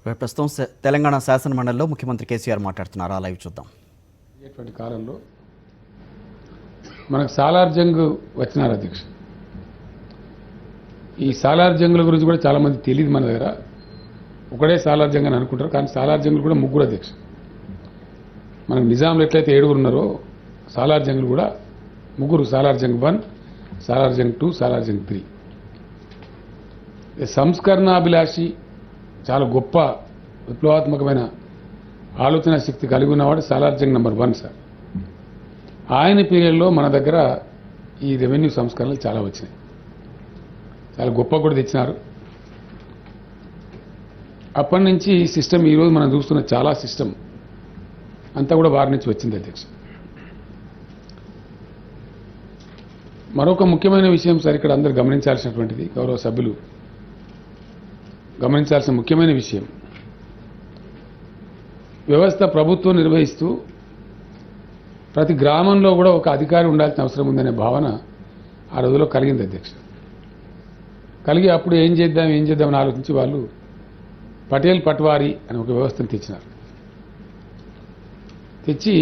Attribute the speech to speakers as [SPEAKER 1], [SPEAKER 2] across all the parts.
[SPEAKER 1] ప్రస్తుతం తెలంగాణ శాసన మండలిలో ముఖ్యమంత్రి కేసీఆర్ మాట్లాడుతున్నారు. ఆ లైవ్ చూద్దాం.
[SPEAKER 2] ఇటువంటి కాలంలో మనకు సాలార్ జంగ్ వచ్చినారు అధ్యక్ష. ఈ సాలార్ జంగుల గురించి కూడా చాలామంది తెలియదు. మన దగ్గర ఒకడే సాలార్ జంగ్ అని అనుకుంటారు, కానీ సాలార్ జంగులు కూడా ముగ్గురు అధ్యక్ష. మనకు నిజాంలో ఎట్లయితే 7 ఉన్నారో సాలార్ జంగులు కూడా ముగ్గురు. సాలార్ జంగ్ 1, సాలార్ జంగ్ 2, సాలార్ జంగ్ 3. సంస్కరణాభిలాషి, చాలా గొప్ప విప్లవాత్మకమైన ఆలోచన శక్తి కలిగి ఉన్నవాడు సాలార్ జంగ్ నెంబర్ 1 సార్. ఆయన పీరియడ్లో మన దగ్గర ఈ రెవెన్యూ సంస్కరణలు చాలా వచ్చినాయి, చాలా గొప్ప కూడా తెచ్చినారు. అప్పటి నుంచి ఈ సిస్టమ్ ఈరోజు మనం చూస్తున్న చాలా సిస్టమ్ అంతా కూడా వారి నుంచి వచ్చింది అధ్యక్ష. మరొక ముఖ్యమైన విషయం సార్, ఇక్కడ అందరూ గమనించాల్సినటువంటిది, గౌరవ సభ్యులు గమనించాల్సిన ముఖ్యమైన విషయం, వ్యవస్థ ప్రభుత్వం నిర్వహిస్తూ ప్రతి గ్రామంలో కూడా ఒక అధికారి ఉండాల్సిన అవసరం ఉందనే భావన ఆ రోజులో కలిగింది అధ్యక్ష. కలిగి అప్పుడు ఏం చేద్దామని ఆలోచించి వాళ్ళు పటేల్ పట్వారీ అని ఒక వ్యవస్థను తెచ్చినారు. తెచ్చి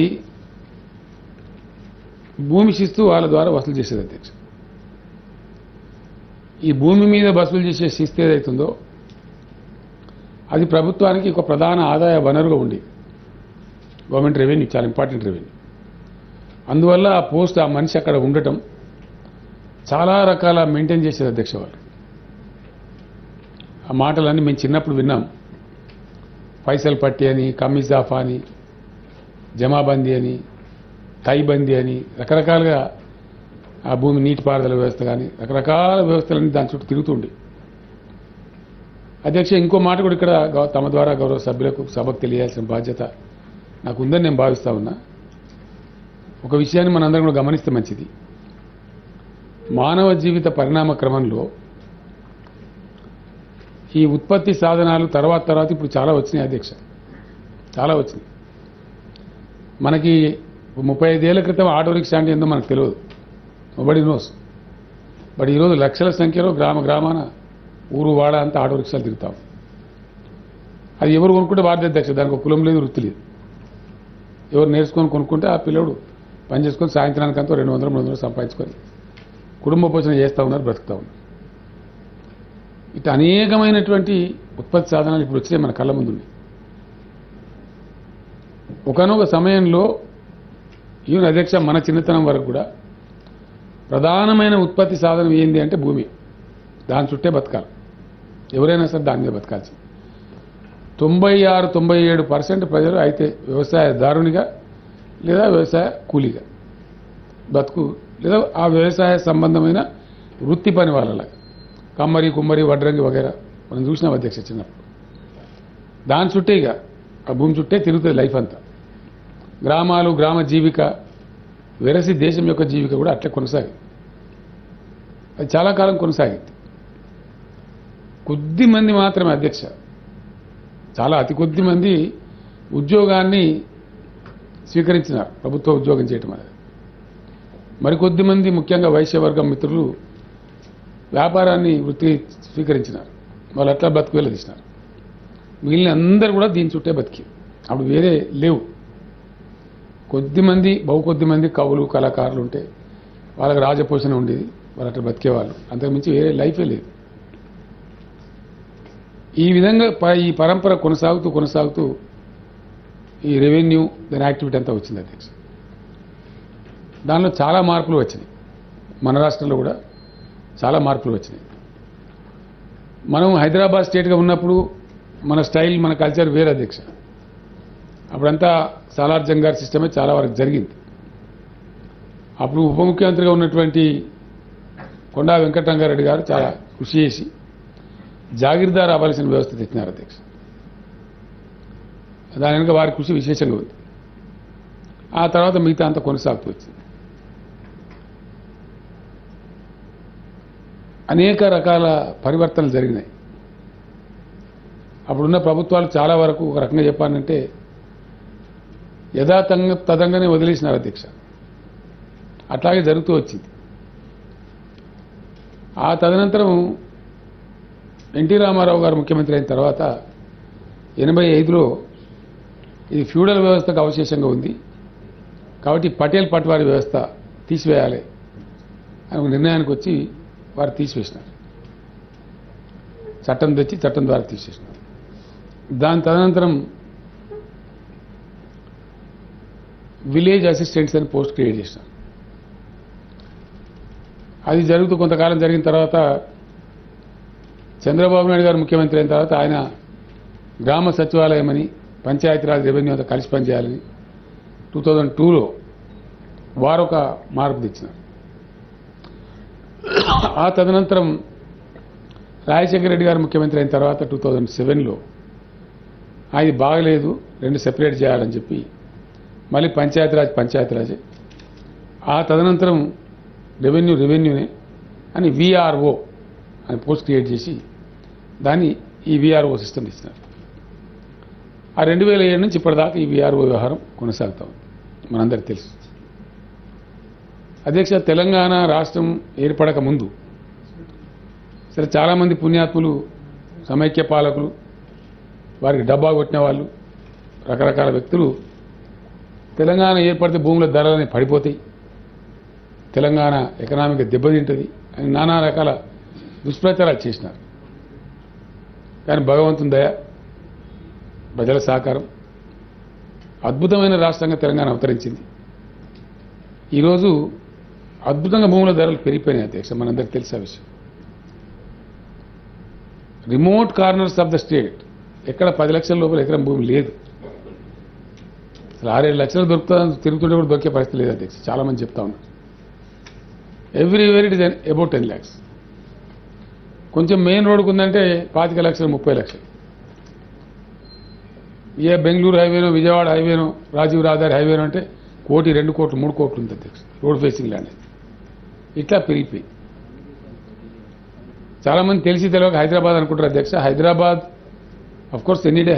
[SPEAKER 2] భూమి శిస్తు వాళ్ళ ద్వారా వసూలు చేసేది అధ్యక్ష. ఈ భూమి మీద వసూలు చేసే శిస్తు ఏదైతుందో అది ప్రభుత్వానికి ఒక ప్రధాన ఆదాయ వనరుగా ఉండేది. గవర్నమెంట్ రెవెన్యూ చాలా ఇంపార్టెంట్ రెవెన్యూ. అందువల్ల ఆ పోస్ట్, ఆ మనిషి అక్కడ ఉండటం చాలా రకాల మెయింటైన్ చేసేది అధ్యక్ష. వాళ్ళు ఆ మాటలన్నీ మేము చిన్నప్పుడు విన్నాం. పైసలు పట్టి అని, కమిజాఫా అని, జమాబందీ అని, తైబందీ అని, రకరకాలుగా ఆ భూమి నీటిపారుదల వ్యవస్థ కానీ రకరకాల వ్యవస్థలన్నీ దాని చుట్టూ తిరుగుతుండే అధ్యక్ష. ఇంకో మాట కూడా ఇక్కడ తమ ద్వారా గౌరవ సభ్యులకు సభకు తెలియాల్సిన బాధ్యత నాకు ఉందని నేను భావిస్తా ఉన్నా. ఒక విషయాన్ని మనందరం కూడా గమనిస్తే మంచిది. మానవ జీవిత పరిణామ క్రమంలో ఈ ఉత్పత్తి సాధనాలు తర్వాత ఇప్పుడు చాలా వచ్చినాయి అధ్యక్ష, చాలా వచ్చినాయి. మనకి 35 ఏళ్ల క్రితం ఆటో రిక్షా అంటే ఏందో మనకు తెలియదు, నోబడీ నోస్. బట్ ఈరోజు లక్షల సంఖ్యలో గ్రామాన ఊరు వాడ అంతా ఆటో రిక్షాలు తిరుగుతాం. అది ఎవరు కొనుక్కుంటే వాడితే అధ్యక్ష, దానికి ఒక కులం లేదు, వృత్తి లేదు. ఎవరు నేర్చుకొని కొనుక్కుంటే ఆ పిల్లడు పని చేసుకొని సాయంత్రానికంతా 200-300 సంపాదించుకొని కుటుంబ పోషణ చేస్తూ ఉన్నారు, బ్రతుకుతూ ఉన్నారు. ఇట్లా అనేకమైనటువంటి ఉత్పత్తి సాధనాలు ఇప్పుడు వచ్చినాయి, మన కళ్ళ ముందు. ఒకనొక సమయంలో ఈవెన్ అధ్యక్ష మన చిన్నతనం వరకు కూడా ప్రధానమైన ఉత్పత్తి సాధనం ఏంది అంటే భూమి. దాని చుట్టే బతకాలి, ఎవరైనా సరే దాని మీద బతకాల్సి. 96-97% ప్రజలు అయితే వ్యవసాయదారునిగా లేదా వ్యవసాయ కూలీగా బతుకు, లేదా ఆ వ్యవసాయ సంబంధమైన వృత్తి పని వాళ్ళలాగా కమ్మరి, కుమ్మరి, వడ్రంగి వగైరా మనం చూసినాం అధ్యక్ష చిన్నప్పుడు. దాని చుట్టే ఇక ఆ భూమి చుట్టే తిరుగుతుంది లైఫ్ అంతా. గ్రామాలు, గ్రామ జీవిక వెరసి దేశం యొక్క జీవిక కూడా అట్లే కొనసాగింది. అది చాలా కాలం కొనసాగింది. కొద్ది మంది మాత్రమే అధ్యక్ష, చాలా అతి కొద్ది మంది ఉద్యోగాన్ని స్వీకరించినారు, ప్రభుత్వ ఉద్యోగం చేయటం అనేది. మరికొద్ది మంది ముఖ్యంగా వైశ్యవర్గం మిత్రులు వ్యాపారాన్ని వృత్తి స్వీకరించినారు. వాళ్ళు అట్లా బతుకు వెళ్ళదీసినారు. మిగిలిన అందరూ కూడా దీని చుట్టే బతికి. అప్పుడు వేరే లేవు. కొద్ది మంది కవులు, కళాకారులు ఉంటే వాళ్ళకి రాజపోషణ ఉండేది, వాళ్ళు అట్లా బతికేవాళ్ళు. అంతకుమించి వేరే లైఫే లేదు. ఈ విధంగా ఈ పరంపర కొనసాగుతూ ఈ రెవెన్యూ దాని యాక్టివిటీ అంతా వచ్చింది అధ్యక్ష. దానిలో చాలా మార్పులు వచ్చినాయి. మన రాష్ట్రంలో కూడా చాలా మార్పులు వచ్చినాయి. మనం హైదరాబాద్ స్టేట్గా ఉన్నప్పుడు మన స్టైల్, మన కల్చర్ వేరే అధ్యక్ష. అప్పుడంతా సాలార్ జంగ్ గారి సిస్టమే చాలా వరకు జరిగింది. అప్పుడు ఉప ముఖ్యమంత్రిగా ఉన్నటువంటి కొండా వెంకటరంగారెడ్డి గారు చాలా కృషి చేసి జాగీర్దార్ అవ్వాల్సిన వ్యవస్థ తెచ్చినారు అధ్యక్ష. దాని వెనుక వారి కృషి విశేషంగా ఉంది. ఆ తర్వాత మిగతా అంతా కొనసాగుతూ వచ్చింది. అనేక రకాల పరివర్తనలు జరిగినాయి. అప్పుడున్న ప్రభుత్వాలు చాలా వరకు ఒక రకంగా చెప్పాలంటే తదంగానే వదిలేసినారు అధ్యక్ష. అట్లాగే జరుగుతూ వచ్చింది. ఆ తదనంతరం ఎన్టీ రామారావు గారు ముఖ్యమంత్రి అయిన తర్వాత 85లో ఇది ఫ్యూడల్ వ్యవస్థకు అవశేషంగా ఉంది కాబట్టి పటేల్ పట్వారీ వ్యవస్థ తీసివేయాలి అని ఒక నిర్ణయానికి వచ్చి వారు తీసివేసినారు. చట్టం తెచ్చి చట్టం ద్వారా తీసేసినారు. దాని తదనంతరం విలేజ్ అసిస్టెంట్స్ అని పోస్ట్ క్రియేట్ చేసినారు. అది జరుగుతూ కొంతకాలం జరిగిన తర్వాత చంద్రబాబు నాయుడు గారు ముఖ్యమంత్రి అయిన తర్వాత ఆయన గ్రామ సచివాలయం అని పంచాయతీరాజ్ రెవెన్యూ అంతా కలిసి పనిచేయాలని 2002లో వారు ఒక మార్పు తెచ్చినారు. ఆ తదనంతరం రాజశేఖర రెడ్డి గారు ముఖ్యమంత్రి అయిన తర్వాత 2007లో అది బాగలేదు, రెండు సెపరేట్ చేయాలని చెప్పి మళ్ళీ పంచాయతీరాజే ఆ తదనంతరం రెవెన్యూనే అని విఆర్ఓ అని పోస్ట్ క్రియేట్ చేసి దాన్ని ఈ విఆర్ఓ సిస్టమ్ ఇచ్చినారు. ఆ 2007 నుంచి ఇప్పటిదాకా ఈ విఆర్ఓ వ్యవహారం కొనసాగుతా ఉంది. మనందరికీ తెలుసు. అధ్యక్ష, తెలంగాణ రాష్ట్రం ఏర్పడక ముందు సరే చాలామంది పుణ్యాత్ములు సమైక్య పాలకులు వారికి డబ్బా కొట్టిన వాళ్ళు రకరకాల వ్యక్తులు తెలంగాణ ఏర్పడితే భూముల ధరలని పడిపోతాయి, తెలంగాణ ఎకనామిక్ దెబ్బతింటుంది అని నానా రకాల దుష్ప్రచారాలు చేసినారు. కానీ భగవంతుని దయ, ప్రజల సహకారం, అద్భుతమైన రాష్ట్రంగా తెలంగాణ అవతరించింది. ఈరోజు అద్భుతంగా భూముల ధరలు పెరిగిపోయినాయి అధ్యక్ష, మనందరికీ తెలిసే విషయం. Remote corners of the state ఎక్కడ 10 లక్షల లోపల ఎకరం భూమి లేదు. అసలు 6-7 లక్షలు దొరుకుతుందని తిరుగుతుంటే కూడా దొరికే పరిస్థితి లేదు అధ్యక్ష. చాలామంది చెప్తా ఉన్నారు. Everywhere it is about 10 lakhs. కొంచెం మెయిన్ రోడ్కు ఉందంటే 25 లక్షలు 30 లక్షలు. ఏ బెంగళూరు హైవేనో, విజయవాడ హైవేనో, రాజీవ్ రహదారి హైవేనో అంటే 1 కోటి, 2 కోట్లు, 3 కోట్లు ఉంది అధ్యక్ష రోడ్ ఫేసింగ్ ల్యాండ్. ఇట్లా పెరిగిపోయి చాలామంది తెలిసి తెలియక హైదరాబాద్ అనుకుంటారు అధ్యక్ష. హైదరాబాద్ అఫ్కోర్స్ ఎనీడే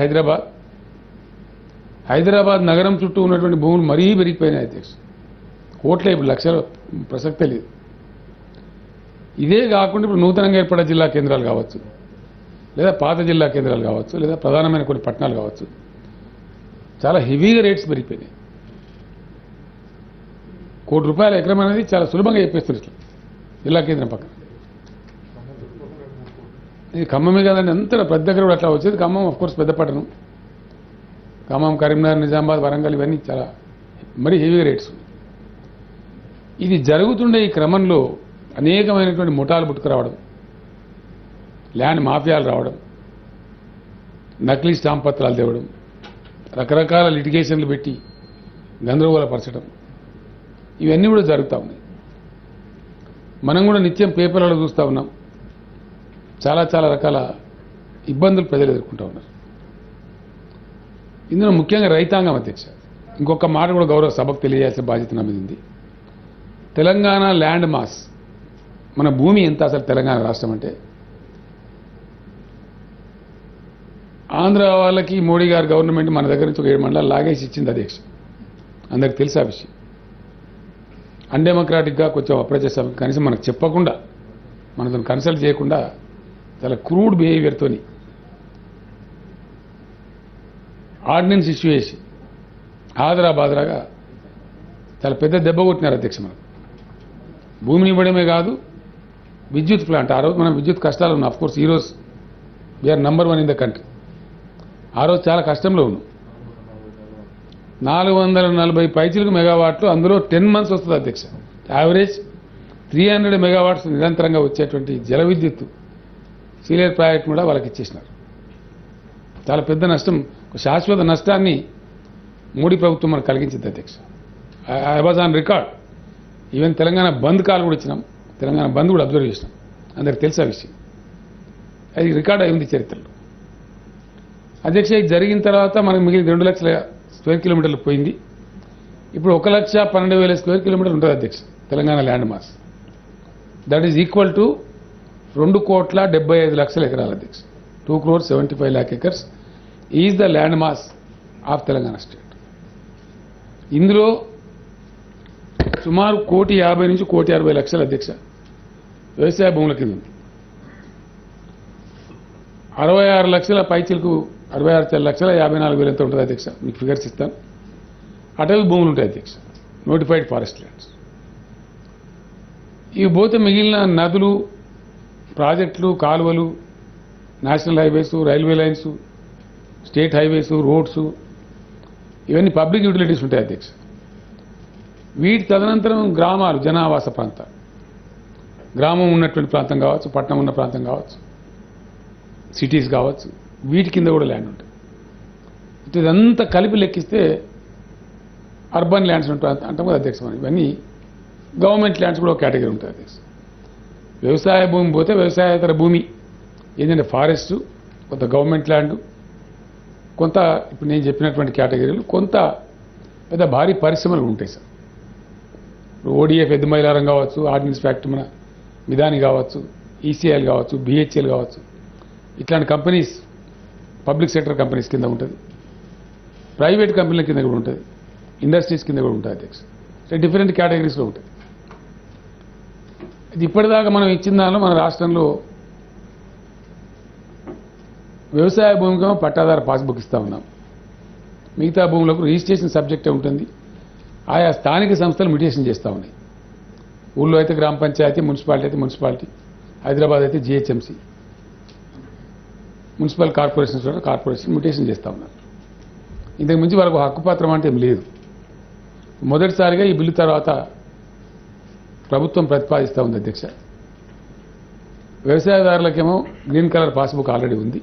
[SPEAKER 2] హైదరాబాద్ నగరం చుట్టూ ఉన్నటువంటి భూములు మరీ పెరిగిపోయినాయి అధ్యక్ష. కోట్లే, ఇప్పుడు లక్షల ప్రసక్తే లేదు. ఇదే కాకుండా ఇప్పుడు నూతనంగా ఏర్పడే జిల్లా కేంద్రాలు కావచ్చు, లేదా పాత జిల్లా కేంద్రాలు కావచ్చు, లేదా ప్రధానమైన కొన్ని పట్టణాలు కావచ్చు, చాలా హెవీగా రేట్స్ పెరిగిపోయినాయి. ₹1 కోటి ఎకరం అనేది చాలా సులభంగా చెప్పేస్తారు ఇట్లా జిల్లా కేంద్రం పక్కన. ఇది ఖమ్మమే కదండి, అంత పెద్ద దగ్గర కూడా అట్లా వచ్చేది. ఖమ్మం అఫ్కోర్స్ పెద్ద పట్టణం. ఖమ్మం, కరీంనగర్, నిజామాబాద్, వరంగల్ ఇవన్నీ చాలా మరీ హెవీగా రేట్స్. ఇది జరుగుతుండే ఈ క్రమంలో అనేకమైనటువంటి ముఠాలు పుట్టుకురావడం, ల్యాండ్ మాఫియాలు రావడం, నకిలీ స్టాంప్ పత్రాలు తేవడం, రకరకాల లిటిగేషన్లు పెట్టి గందరగోళపరచడం, ఇవన్నీ కూడా జరుగుతూ ఉన్నాయి. మనం కూడా నిత్యం పేపర్లలో చూస్తూ ఉన్నాం. చాలా చాలా రకాల ఇబ్బందులు ప్రజలు ఎదుర్కొంటూ ఉన్నారు. ఇందులో ముఖ్యంగా రైతాంగం అధ్యక్ష. ఇంకొక మాట కూడా గౌరవ సభకు తెలియజేయాల్సిన బాధ్యత నా మీద ఉంది. తెలంగాణ ల్యాండ్ మాస్, మన భూమి ఎంత అసలు తెలంగాణ రాష్ట్రం అంటే, ఆంధ్ర వాళ్ళకి మోడీ గారు గవర్నమెంట్ మన దగ్గర నుంచి ఒక 7 మండలాలు లాగేసి ఇచ్చింది అధ్యక్ష. అందరికి తెలుసు ఆ విషయం. అన్డెమోక్రాటిక్గా కొంచెం అప్రజాస్వామ్యం, కనీసం మనకు చెప్పకుండా, మనతో కన్సల్ట్ చేయకుండా చాలా క్రూడ్ బిహేవియర్తోని ఆర్డినెన్స్ ఇష్యూ చేసి ఆదరాబాదరాగా చాలా పెద్ద దెబ్బ కొట్టినారు అధ్యక్ష. మనం భూమిని ఇవ్వడమే కాదు, విద్యుత్ ప్లాంట్, ఆ రోజు మనం విద్యుత్ కష్టాలు ఉన్నాం. అఫ్కోర్స్ ఈరోజు we're number 1 in the country. ఆ రోజు చాలా కష్టంలో ఉన్నాం. 440 పైచిలకు మెగావాట్లు, అందులో 10 months వస్తుంది అధ్యక్ష. యావరేజ్ 300 megawatts నిరంతరంగా వచ్చేటువంటి జల విద్యుత్ సీలేరు ప్రాజెక్ట్ కూడా వాళ్ళకి ఇచ్చేసినారు. చాలా పెద్ద నష్టం, శాశ్వత నష్టాన్ని మోడీ ప్రభుత్వం మనకు కలిగించింది అధ్యక్ష. I was on record. Even Telangana bandh call కూడా ఇచ్చినాం, తెలంగాణ బంద్ కూడా అబ్జర్వ్ చేసినాం. అందరికి తెలిసే విషయం. అది రికార్డ్ అయింది చరిత్రలో అధ్యక్ష. ఇది జరిగిన తర్వాత మనకు మిగిలిన 2 లక్షల స్క్వేర్ కిలోమీటర్లు పోయింది. ఇప్పుడు 1,12,000 స్క్వేర్ కిలోమీటర్లు ఉంటుంది అధ్యక్ష Telangana land mass. That is equal to 2,75,00,000 ఎకరాలు అధ్యక్ష. 2,75,00,000 acres is the land mass of Telangana state. ఇందులో సుమారు 1,50,00,000 నుంచి 1,60,00,000 అధ్యక్ష వ్యవసాయ భూముల కింద ఉంది. 66 లక్షల పైచిలకు 66,54,000 ఎంత ఉంటుంది అధ్యక్ష, మీకు ఫిగర్స్ ఇస్తాను. అటవీ భూములు ఉంటాయి అధ్యక్ష, నోటిఫైడ్ ఫారెస్ట్ ల్యాండ్స్. ఇవి పోతే మిగిలిన నదులు, ప్రాజెక్టులు, కాలువలు, national highways, railway lines, state highways, roads, ఇవన్నీ పబ్లిక్ యూటిలిటీస్ ఉంటాయి అధ్యక్ష. వీటి తదనంతరం గ్రామాలు, జనావాస ప్రాంతాలు, గ్రామం ఉన్నటువంటి ప్రాంతం కావచ్చు, పట్టణం ఉన్న ప్రాంతం కావచ్చు, సిటీస్ కావచ్చు, వీటి కింద కూడా ల్యాండ్ ఉంటుంది. ఇదంతా కలిపి లెక్కిస్తే అర్బన్ ల్యాండ్స్ ఉంటాయి అంటాం కదా అధ్యక్ష. మనం ఇవన్నీ గవర్నమెంట్ ల్యాండ్స్ కూడా ఒక కేటగిరీ ఉంటుంది అధ్యక్ష. వ్యవసాయ భూమి పోతే వ్యవసాయేతర భూమి ఏంటంటే ఫారెస్ట్, కొంత గవర్నమెంట్ ల్యాండ్, కొంత ఇప్పుడు నేను చెప్పినటువంటి కేటగిరీలు, కొంత పెద్ద భారీ పరిశ్రమలు ఉంటాయి సార్. ఓడిఎఫ్ ఎద్దుమైలారం కావచ్చు, ఆర్డినెన్స్ ఫ్యాక్టరీ మన మిదాని కావచ్చు, ఈసీఐఎల్ కావచ్చు, బిహెచ్ఎల్ కావచ్చు, ఇట్లాంటి కంపెనీస్ పబ్లిక్ సెక్టర్ కంపెనీస్ కింద ఉంటుంది, ప్రైవేట్ కంపెనీల కింద కూడా ఉంటుంది, ఇండస్ట్రీస్ కింద కూడా ఉంటుంది అధ్యక్ష. డిఫరెంట్ కేటగిరీస్లో ఉంటుంది. ఇది ఇప్పటిదాకా మనం ఇచ్చిన దానిలో మన రాష్ట్రంలో వ్యవసాయ భూమికి పట్టాదార పాస్బుక్ ఇస్తూ ఉన్నాం. మిగతా భూములకు రిజిస్ట్రేషన్ సబ్జెక్టే ఉంటుంది. ఆయా స్థానిక సంస్థలు మ్యూటేషన్ చేస్తూ ఉన్నాయి. ఊళ్ళో అయితే గ్రామ పంచాయతీ, మున్సిపాలిటీ అయితే మున్సిపాలిటీ, హైదరాబాద్ అయితే GHMC, municipal corporations corporation mutation చేస్తూ ఉన్నారు. ఇంతకు మించి వాళ్ళకు హక్కుపత్రం అంటే ఏం లేదు. మొదటిసారిగా ఈ బిల్లు తర్వాత ప్రభుత్వం ప్రతిపాదిస్తూ ఉంది అధ్యక్ష. వ్యవసాయదారులకేమో గ్రీన్ కలర్ పాస్బుక్ ఆల్రెడీ ఉంది.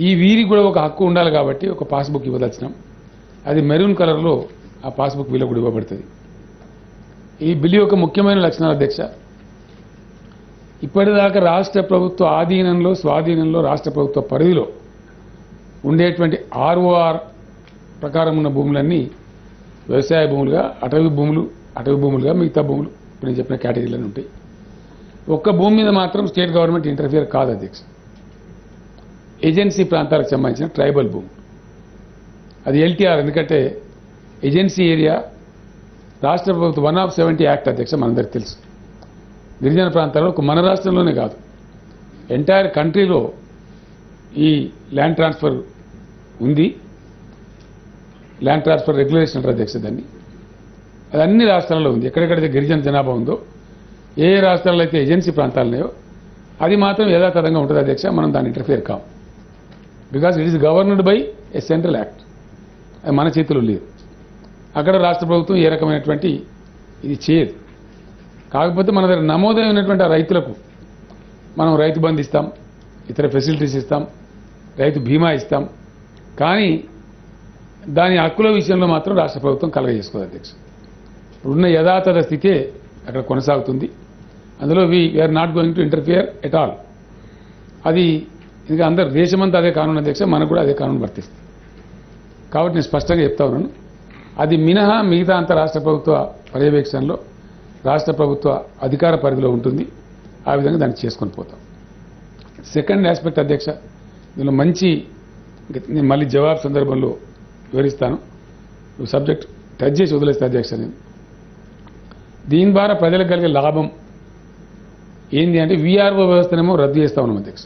[SPEAKER 2] ఈ వీరికి కూడా ఒక హక్కు ఉండాలి కాబట్టి ఒక పాస్బుక్ ఇవ్వదచ్చినాం. అది మెరూన్ కలర్లో ఆ పాస్బుక్ వీళ్ళకు కూడా ఇవ్వబడుతుంది. ఈ బిల్లు యొక్క ముఖ్యమైన లక్షణాలు అధ్యక్ష, ఇప్పటిదాకా రాష్ట్ర ప్రభుత్వ ఆధీనంలో, స్వాధీనంలో, రాష్ట్ర ప్రభుత్వ పరిధిలో ఉండేటువంటి ఆర్ఓఆర్ ప్రకారం ఉన్న భూములన్నీ వ్యవసాయ భూములుగా, అటవీ భూములుగా, మిగతా భూములు ఇప్పుడు నేను చెప్పిన కేటగిరీలను ఉంటాయి. ఒక్క భూమి మీద మాత్రం స్టేట్ గవర్నమెంట్ ఇంటర్ఫియర్ కాదు అధ్యక్ష. ఏజెన్సీ ప్రాంతాలకు సంబంధించిన ట్రైబల్ భూమి, అది ఎల్టీఆర్. ఎందుకంటే ఏజెన్సీ ఏరియా రాష్ట్ర ప్రభుత్వం 170 యాక్ట్ అధ్యక్ష మనందరికీ తెలుసు. గిరిజన ప్రాంతాల్లో మన రాష్ట్రంలోనే కాదు, ఎంటైర్ కంట్రీలో ఈ ల్యాండ్ ట్రాన్స్ఫర్ ఉంది. ల్యాండ్ ట్రాన్స్ఫర్ రెగ్యులేషన్ అంటారు అధ్యక్ష దాన్ని. అది అన్ని రాష్ట్రాల్లో ఉంది. ఎక్కడెక్కడైతే గిరిజన జనాభా ఉందో, ఏ రాష్ట్రాల్లో అయితే ఏజెన్సీ ప్రాంతాలు ఉన్నాయో అది మాత్రం యథాతథంగా ఉంటుంది అధ్యక్ష. మనం దాన్ని interfere com. Because it is governed by A central act. అది మన చేతిలో లేదు. అక్కడ రాష్ట్ర ప్రభుత్వం ఏ రకమైనటువంటి ఇది చేయదు. కాకపోతే మన దగ్గర నమోదైనటువంటి ఆ రైతులకు మనం రైతు బంధు ఇస్తాం, ఇతర ఫెసిలిటీస్ ఇస్తాం, రైతు బీమా ఇస్తాం. కానీ దాని హక్కుల విషయంలో మాత్రం రాష్ట్ర ప్రభుత్వం కలగజేసుకోదు అధ్యక్ష. ఇప్పుడున్న యథాతథ స్థితే అక్కడ కొనసాగుతుంది. అందులో we're not going to interfere at all. అది ఇంకా అందరు దేశమంతా అదే కానూన్ అధ్యక్ష, మనకు కూడా అదే కానూన్ వర్తిస్తుంది. కాబట్టి నేను స్పష్టంగా చెప్తా ఉన్నాను, అది మినహా మిగతా అంత రాష్ట్ర ప్రభుత్వ పర్యవేక్షణలో, రాష్ట్ర ప్రభుత్వ అధికార పరిధిలో ఉంటుంది. ఆ విధంగా దాన్ని చేసుకొని పోతాం. సెకండ్ ఆస్పెక్ట్ అధ్యక్ష, దీనిలో మంచి నేను మళ్ళీ జవాబు సందర్భంలో వివరిస్తాను. నువ్వు సబ్జెక్ట్ టచ్ చేసి వదిలేస్తా అధ్యక్ష. నేను దీని ద్వారా ప్రజలకు కలిగే లాభం ఏంది అంటే వీఆర్ఓ వ్యవస్థనేమో రద్దు చేస్తా ఉన్నాం అధ్యక్ష.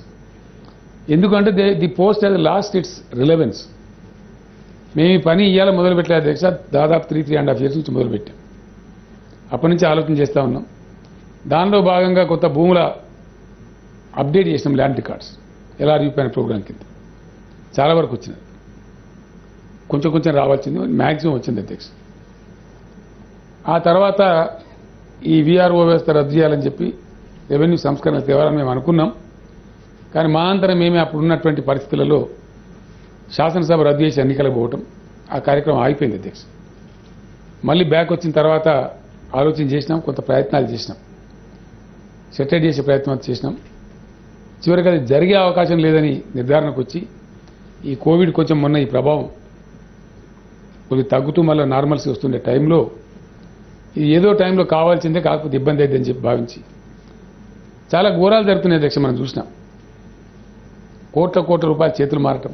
[SPEAKER 2] ఎందుకంటే the post has lost its relevance. మేము ఈ పని ఇవాళ మొదలుపెట్టలే అధ్యక్ష, దాదాపు 3.5 years నుంచి మొదలుపెట్టాం. అప్పటి నుంచి ఆలోచన చేస్తూ ఉన్నాం. దానిలో భాగంగా కొత్త భూముల అప్డేట్ చేసినాం, ల్యాండ్ రికార్డ్స్ ఎలా చూపిన ప్రోగ్రాం కింద చాలా వరకు వచ్చినాయి. కొంచెం రావాల్సింది, మ్యాక్సిమం వచ్చింది అధ్యక్ష. ఆ తర్వాత ఈ వీఆర్ఓ వ్యవస్థ రద్దు చేయాలని చెప్పి రెవెన్యూ సంస్కరణ తేవాలని మేము అనుకున్నాం. కానీ మా అంతరం మేమే అప్పుడు ఉన్నటువంటి పరిస్థితులలో శాసనసభ రద్దు చేసి ఎన్నికలకు పోవటం, ఆ కార్యక్రమం ఆగిపోయింది అధ్యక్ష. మళ్ళీ బ్యాక్ వచ్చిన తర్వాత ఆలోచన చేసినాం, కొంత ప్రయత్నాలు చేసినాం, సెటిల్ చేసే ప్రయత్నం చేసినాం. చివరికి అది జరిగే అవకాశం లేదని నిర్ధారణకు వచ్చి ఈ కోవిడ్ కొంచెం మొన్న ఈ ప్రభావం కొద్ది తగ్గుతూ మళ్ళీ నార్మల్సీ వస్తుండే టైంలో ఇది ఏదో టైంలో కావాల్సిందే, కాకపోతే ఇబ్బంది అయిద్దని చెప్పి భావించి చాలా ఘోరాలు జరుగుతున్నాయి అధ్యక్ష. మనం చూసినాం, కోట్ల రూపాయల చేతులు మారటం,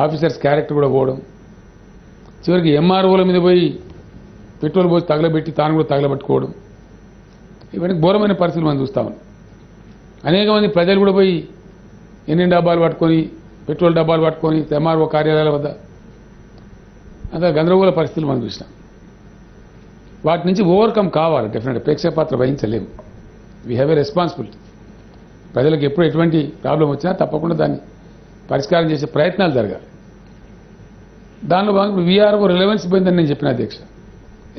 [SPEAKER 2] ఆఫీసర్స్ క్యారెక్టర్ కూడా పోవడం, చివరికి ఎంఆర్ఓల మీద పోయి పెట్రోల్ పోసి తగలబెట్టి తాను కూడా తగలబెట్టుకోవడం, ఇవన్నీ ఘోరమైన పరిస్థితులు మనం చూస్తా ఉన్నాం. అనేక మంది ప్రజలు కూడా పోయి ఎన్ని డబ్బాలు పట్టుకొని పెట్రోల్ డబ్బాలు పట్టుకొని ఎంఆర్ఓ కార్యాలయాల వద్ద అంతా గందరగోళ పరిస్థితులు మనం చూసినాం. వాటి నుంచి ఓవర్కమ్ కావాలి. డెఫినెట్గా ప్రేక్షక పాత్ర వహించలేము. We have a responsibility. ప్రజలకు ఎప్పుడు ఎటువంటి ప్రాబ్లం వచ్చినా తప్పకుండా దాన్ని పరిష్కారం చేసే ప్రయత్నాలు జరగాలి. దానిలో భాగంగా వీఆర్ఓ రిలవెన్స్ పోయిందని నేను చెప్పిన అధ్యక్ష.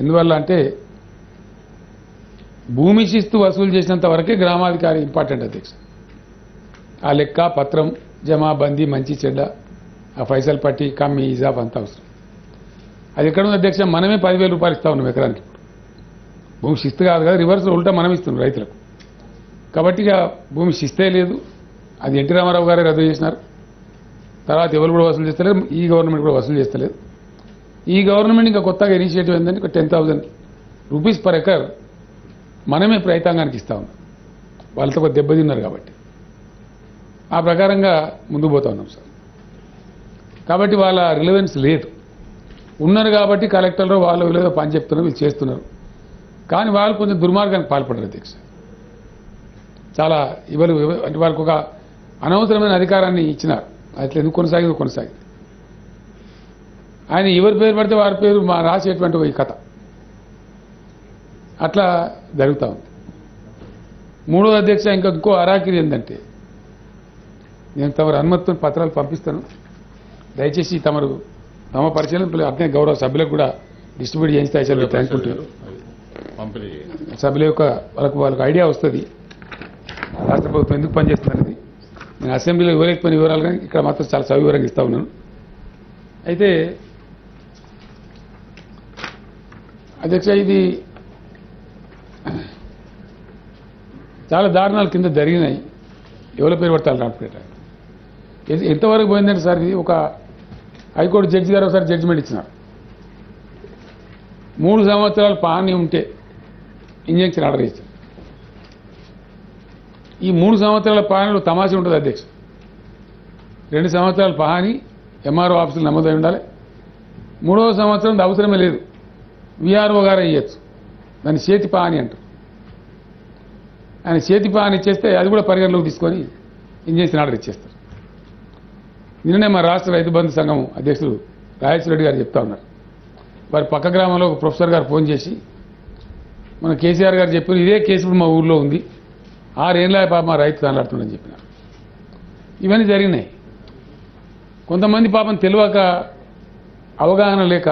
[SPEAKER 2] ఎందువల్ల అంటే భూమి శిస్తు వసూలు చేసినంత వరకే గ్రామాధికారి ఇంపార్టెంట్ అధ్యక్ష. ఆ లెక్క పత్రం జమా బందీ మంచి చెడ్డ ఆ ఫైసల్ పట్టి కమ్మి ఇజాఫ్ అంతా అవసరం. అది ఎక్కడ ఉంది అధ్యక్ష? మనమే 10,000 రూపాయలు ఇస్తా ఉన్నాం ఎకరానికి. భూమి శిస్తు కాదు కదా, రివర్స్ ఉల్టా మనం ఇస్తున్నాం రైతులకు. కాబట్టి ఇక భూమి శిస్తే లేదు. అది ఎన్టీ రామారావు గారే రద్దు చేసినారు. తర్వాత ఎవరు కూడా వసూలు చేస్తలేరు. ఈ గవర్నమెంట్ కూడా వసూలు చేస్తలేదు. ఈ గవర్నమెంట్ ఇంకా కొత్తగా ఇనిషియేటివ్ ఏంటంటే 10,000 రూపీస్ పర్ ఎకర్ మనమే రైతాంగానికి ఇస్తా ఉన్నాం. వాళ్ళతో ఒక దెబ్బతిన్నారు కాబట్టి ఆ ప్రకారంగా ముందుకు పోతా ఉన్నాం సార్. కాబట్టి వాళ్ళ రిలవెన్స్ లేదు. ఉన్నారు కాబట్టి కలెక్టర్లు వాళ్ళు లేదో పని చెప్తున్నారు, వీళ్ళు చేస్తున్నారు. కానీ వాళ్ళు కొంచెం దుర్మార్గానికి పాల్పడరు అధ్యక్ష. చాలా ఇవ్వరు. అంటే వాళ్ళకు ఒక అనవసరమైన అధికారాన్ని ఇచ్చినారు. అట్లా ఎందుకు కొనసాగింది. ఆయన ఎవరి పేరు పడితే వారి పేరు మా రాసేటువంటి ఈ కథ అట్లా జరుగుతూ ఉంది. మూడో అధ్యక్ష ఇంకో అరాకిరి ఏంటంటే, నేను తమరు అనుమతితో పత్రాలు పంపిస్తాను. దయచేసి తమ పరిశీలన అట్నే గౌరవ సభ్యులకు కూడా డిస్ట్రిబ్యూట్ చేయిస్తే అనుకుంటున్నారు. సభ్యుల యొక్క వాళ్ళకు ఐడియా వస్తుంది రాష్ట్ర ప్రభుత్వం ఎందుకు పనిచేస్తుందనేది. నేను అసెంబ్లీలో ఇవ్వలేకపోయిన వివరాలు కానీ ఇక్కడ మాత్రం చాలా సవివరంగా ఇస్తా ఉన్నాను. అయితే అధ్యక్ష ఇది చాలా దారుణాలు కింద జరిగినాయి. ఎవరి పేరు పడతారు రాంపేట ఎంతవరకు పోయిందంటే సార్, ఇది ఒక హైకోర్టు జడ్జి గారు ఒకసారి జడ్జిమెంట్ ఇచ్చినారు. 3 సంవత్సరాలు పాని ఉంటే ఇంజెక్షన్ ఆర్డర్ ఇచ్చారు. ఈ 3 సంవత్సరాల పానీలో తమాషా ఉంటుంది అధ్యక్ష. 2 సంవత్సరాల పాని ఎంఆర్ఓ ఆఫీసులు నమోదై ఉండాలి. 3వ సంవత్సరం అవసరమే లేదు, వీఆర్ఓ గారు ఇవ్వచ్చు. దాన్ని చేతి పాని అంటారు. ఆయన చేతి పాని ఇచ్చేస్తే అది కూడా పరిగణలోకి తీసుకొని ఇంజెక్షన్ ఆర్డర్ ఇచ్చేస్తారు. నిన్ననే మా రాష్ట్ర రైతు బంధు సంఘం అధ్యక్షుడు రాజేశ్వర రెడ్డి గారు చెప్తా ఉన్నారు. వారి పక్క గ్రామంలో ఒక ప్రొఫెసర్ గారు ఫోన్ చేసి, మన కేసీఆర్ గారు చెప్పారు ఇదే కేసు ఇప్పుడు మా ఊర్లో ఉంది, 6 ఏళ్ళ పాప మా రైతు తాను చెప్పినారు. ఇవన్నీ జరిగినాయి. కొంతమంది పాపం తెలియక అవగాహన లేక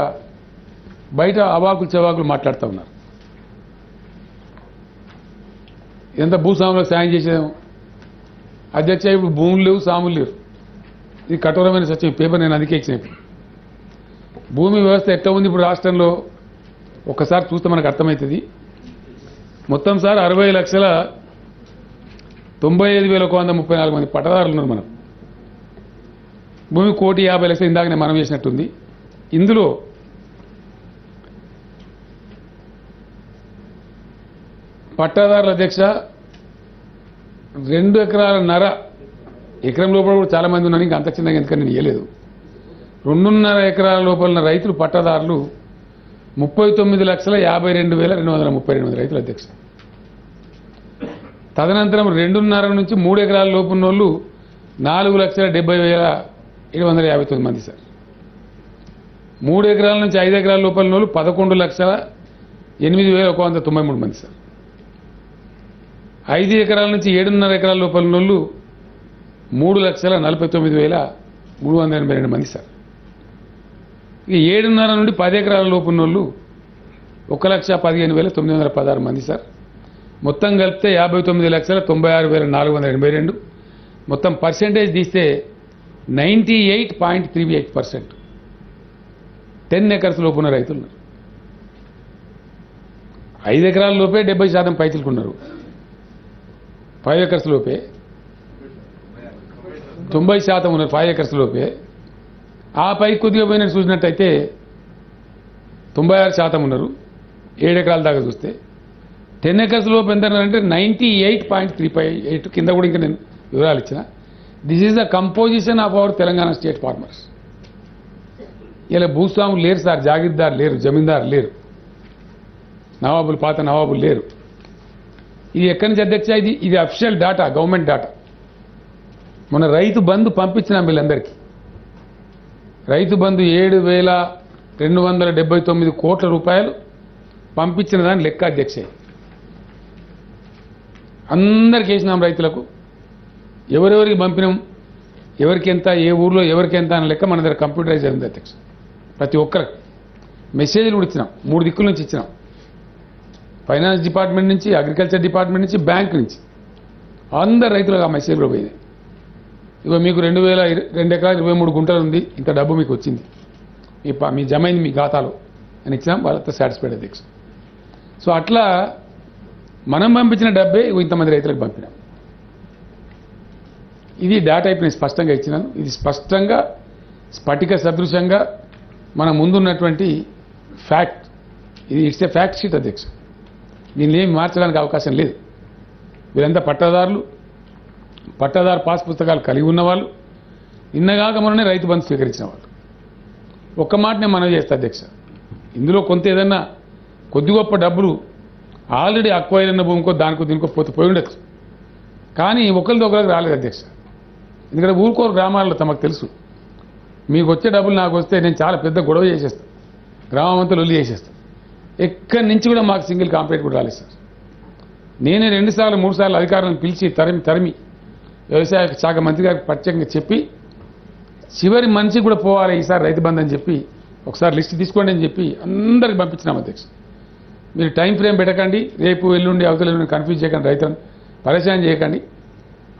[SPEAKER 2] బయట అవాకులు చవాకులు మాట్లాడుతూ ఉన్నారు. ఎంత భూస్వాములకు సాయం చేసేదేమో అధ్యక్ష. ఇప్పుడు భూములు లేవు, సాములు లేవు. ఇది కఠోరమైన సత్యం. పేపర్ నేను అందుకే ఇచ్చిన. భూమి వ్యవస్థ ఎట్లా ఉంది ఇప్పుడు రాష్ట్రంలో ఒక్కసారి చూస్తే మనకు అర్థమవుతుంది. మొత్తం సార్ 60,95,134 మంది పట్టదారులు ఉన్నారు. మనం భూమి 1,50,00,000 ఇందాకనే మనం చేసినట్టుంది. ఇందులో పట్టాదారుల అధ్యక్ష 2 ఎకరాలన్నర ఎకరం లోపల కూడా చాలా మంది ఉన్నారు. ఇంకా అంత చిన్నగా ఎందుకని నేను ఇవ్వలేదు. 2.5 ఎకరాల లోపల ఉన్న రైతులు పట్టాదారులు 39,52,232 రైతులు అధ్యక్ష. తదనంతరం 2.5 నుంచి 3 ఎకరాల లోపు ఉన్న వాళ్ళు 4,70,759 మంది సార్. 3 ఎకరాల నుంచి 5 ఎకరాల లోపల ఉన్న వాళ్ళు 11,08,193 మంది సార్. 5 ఎకరాల నుంచి 7.5 ఎకరాల లోపల ఉన్న వాళ్ళు 3,49,382 మంది సార్. ఇక 7.5 నుండి 10 ఎకరాల లోపు ఉన్న వాళ్ళు 1,15,916 మంది సార్. మొత్తం కలిపితే 59,96,482. మొత్తం పర్సెంటేజ్ తీస్తే 98.38%. 10 ఎకర్స్ లోపు ఉన్న రైతులు ఉన్నారు. 5 ఎకరాల లోపే 70% పైతులకు ఉన్నారు. 5 ఎకర్స్ లోపే 90% ఉన్నారు. 5 ఎకర్స్ లోపే. ఆ పై కొద్దిగా పోయినట్టు చూసినట్టయితే 96% ఉన్నారు 7 ఎకరాల దాకా చూస్తే. 10 ఎకర్స్ లోపు ఎంత అంటే 98.358. కింద కూడా ఇంకా నేను వివరాలు ఇచ్చిన. This is the composition of our Telangana state farmers. ఇలా భూస్వాములు లేరు సార్, జాగీర్దారు లేరు, జమీందారు లేరు, నవాబులు పాత నవాబులు లేరు. ఇది ఎక్కడి నుంచి అధ్యక్ష? ఇది అఫిషియల్ డాటా, గవర్నమెంట్ డాటా. మొన్న రైతు బంధు పంపించినాం వీళ్ళందరికీ. రైతు బంధు 7,279 కోట్ల రూపాయలు పంపించిన దాని లెక్క అధ్యక్ష. అందరికి వేసినాం రైతులకు. ఎవరెవరికి పంపినాం, ఎవరికి ఎంత, ఏ ఊర్లో ఎవరికి ఎంత అనే లెక్క మన దగ్గర కంప్యూటరైజ్ అయింది అధ్యక్ష. ప్రతి ఒక్కరికి మెసేజ్లు కూడా ఇచ్చినాం, 3 దిక్కుల నుంచి ఇచ్చినాం. ఫైనాన్స్ డిపార్ట్మెంట్ నుంచి, అగ్రికల్చర్ డిపార్ట్మెంట్ నుంచి, బ్యాంక్ నుంచి అందరు రైతులకు ఆ మెసేజ్ కూడా పోయినాయి. ఇక మీకు 2 ఎకరాలు 23 గుంటలు ఉంది, ఇంత డబ్బు మీకు వచ్చింది, మీ జమైంది మీ ఖాతాలో అని ఇచ్చినాం. వాళ్ళతో సాటిస్ఫైడ్ అధ్యక్ష. సో అట్లా మనం పంపించిన డబ్బే ఇంతమంది రైతులకు పంపినాం. ఇది డేటా ఇప్పుడు నేను స్పష్టంగా ఇచ్చినాను. ఇది స్పష్టంగా స్ఫటిక సదృశంగా మన ముందున్నటువంటి ఫ్యాక్ట్. ఇది ఇట్స్ ఏ ఫ్యాక్ట్ షీట్ అధ్యక్ష. దీన్ని ఏమి మార్చడానికి అవకాశం లేదు. వీరంతా పట్టాదారులు, పట్టాదారు పాస్ పుస్తకాలు కలిగి ఉన్నవాళ్ళు, నిన్నగాక మొన్ననే రైతు బంధు స్వీకరించిన వాళ్ళు. ఒక్క మాటనే మనం చేస్తా అధ్యక్ష, ఇందులో కొంత ఏదన్నా కొద్ది గొప్ప డబ్బులు ఆల్రెడీ అక్వైర్ అయిన భూమికో దానికో దీనికో పోయి ఉండొచ్చు, కానీ ఒకరికి రాలేదు అధ్యక్ష. ఎందుకంటే ఊరుకోరు గ్రామాల్లో తమకు తెలుసు, మీకు వచ్చే డబ్బులు నాకు వస్తే నేను చాలా పెద్ద గొడవ చేసేస్తాను, గ్రామం అంతా లొల్లి చేసేస్తాను. ఎక్కడి నుంచి కూడా మాకు సింగిల్ కాంప్లైంట్ కూడా రాలేదు సార్. నేనే 2 సార్లు 3 సార్లు అధికారులను పిలిచి తరిమి వ్యవసాయ శాఖ మంత్రి గారికి ప్రత్యేకంగా చెప్పి, చివరి మనిషి కూడా పోవాలి ఈసారి రైతు బంధు అని చెప్పి ఒకసారి లిస్ట్ తీసుకోండి అని చెప్పి అందరికి పంపించినాం అధ్యక్ష. మీరు టైం ఫ్రేమ్ పెట్టకండి, రేపు ఎల్లుండి అవతల ఎల్లుండి కన్ఫ్యూజ్ చేయకండి, రైతులను పరేషాన్ చేయకండి.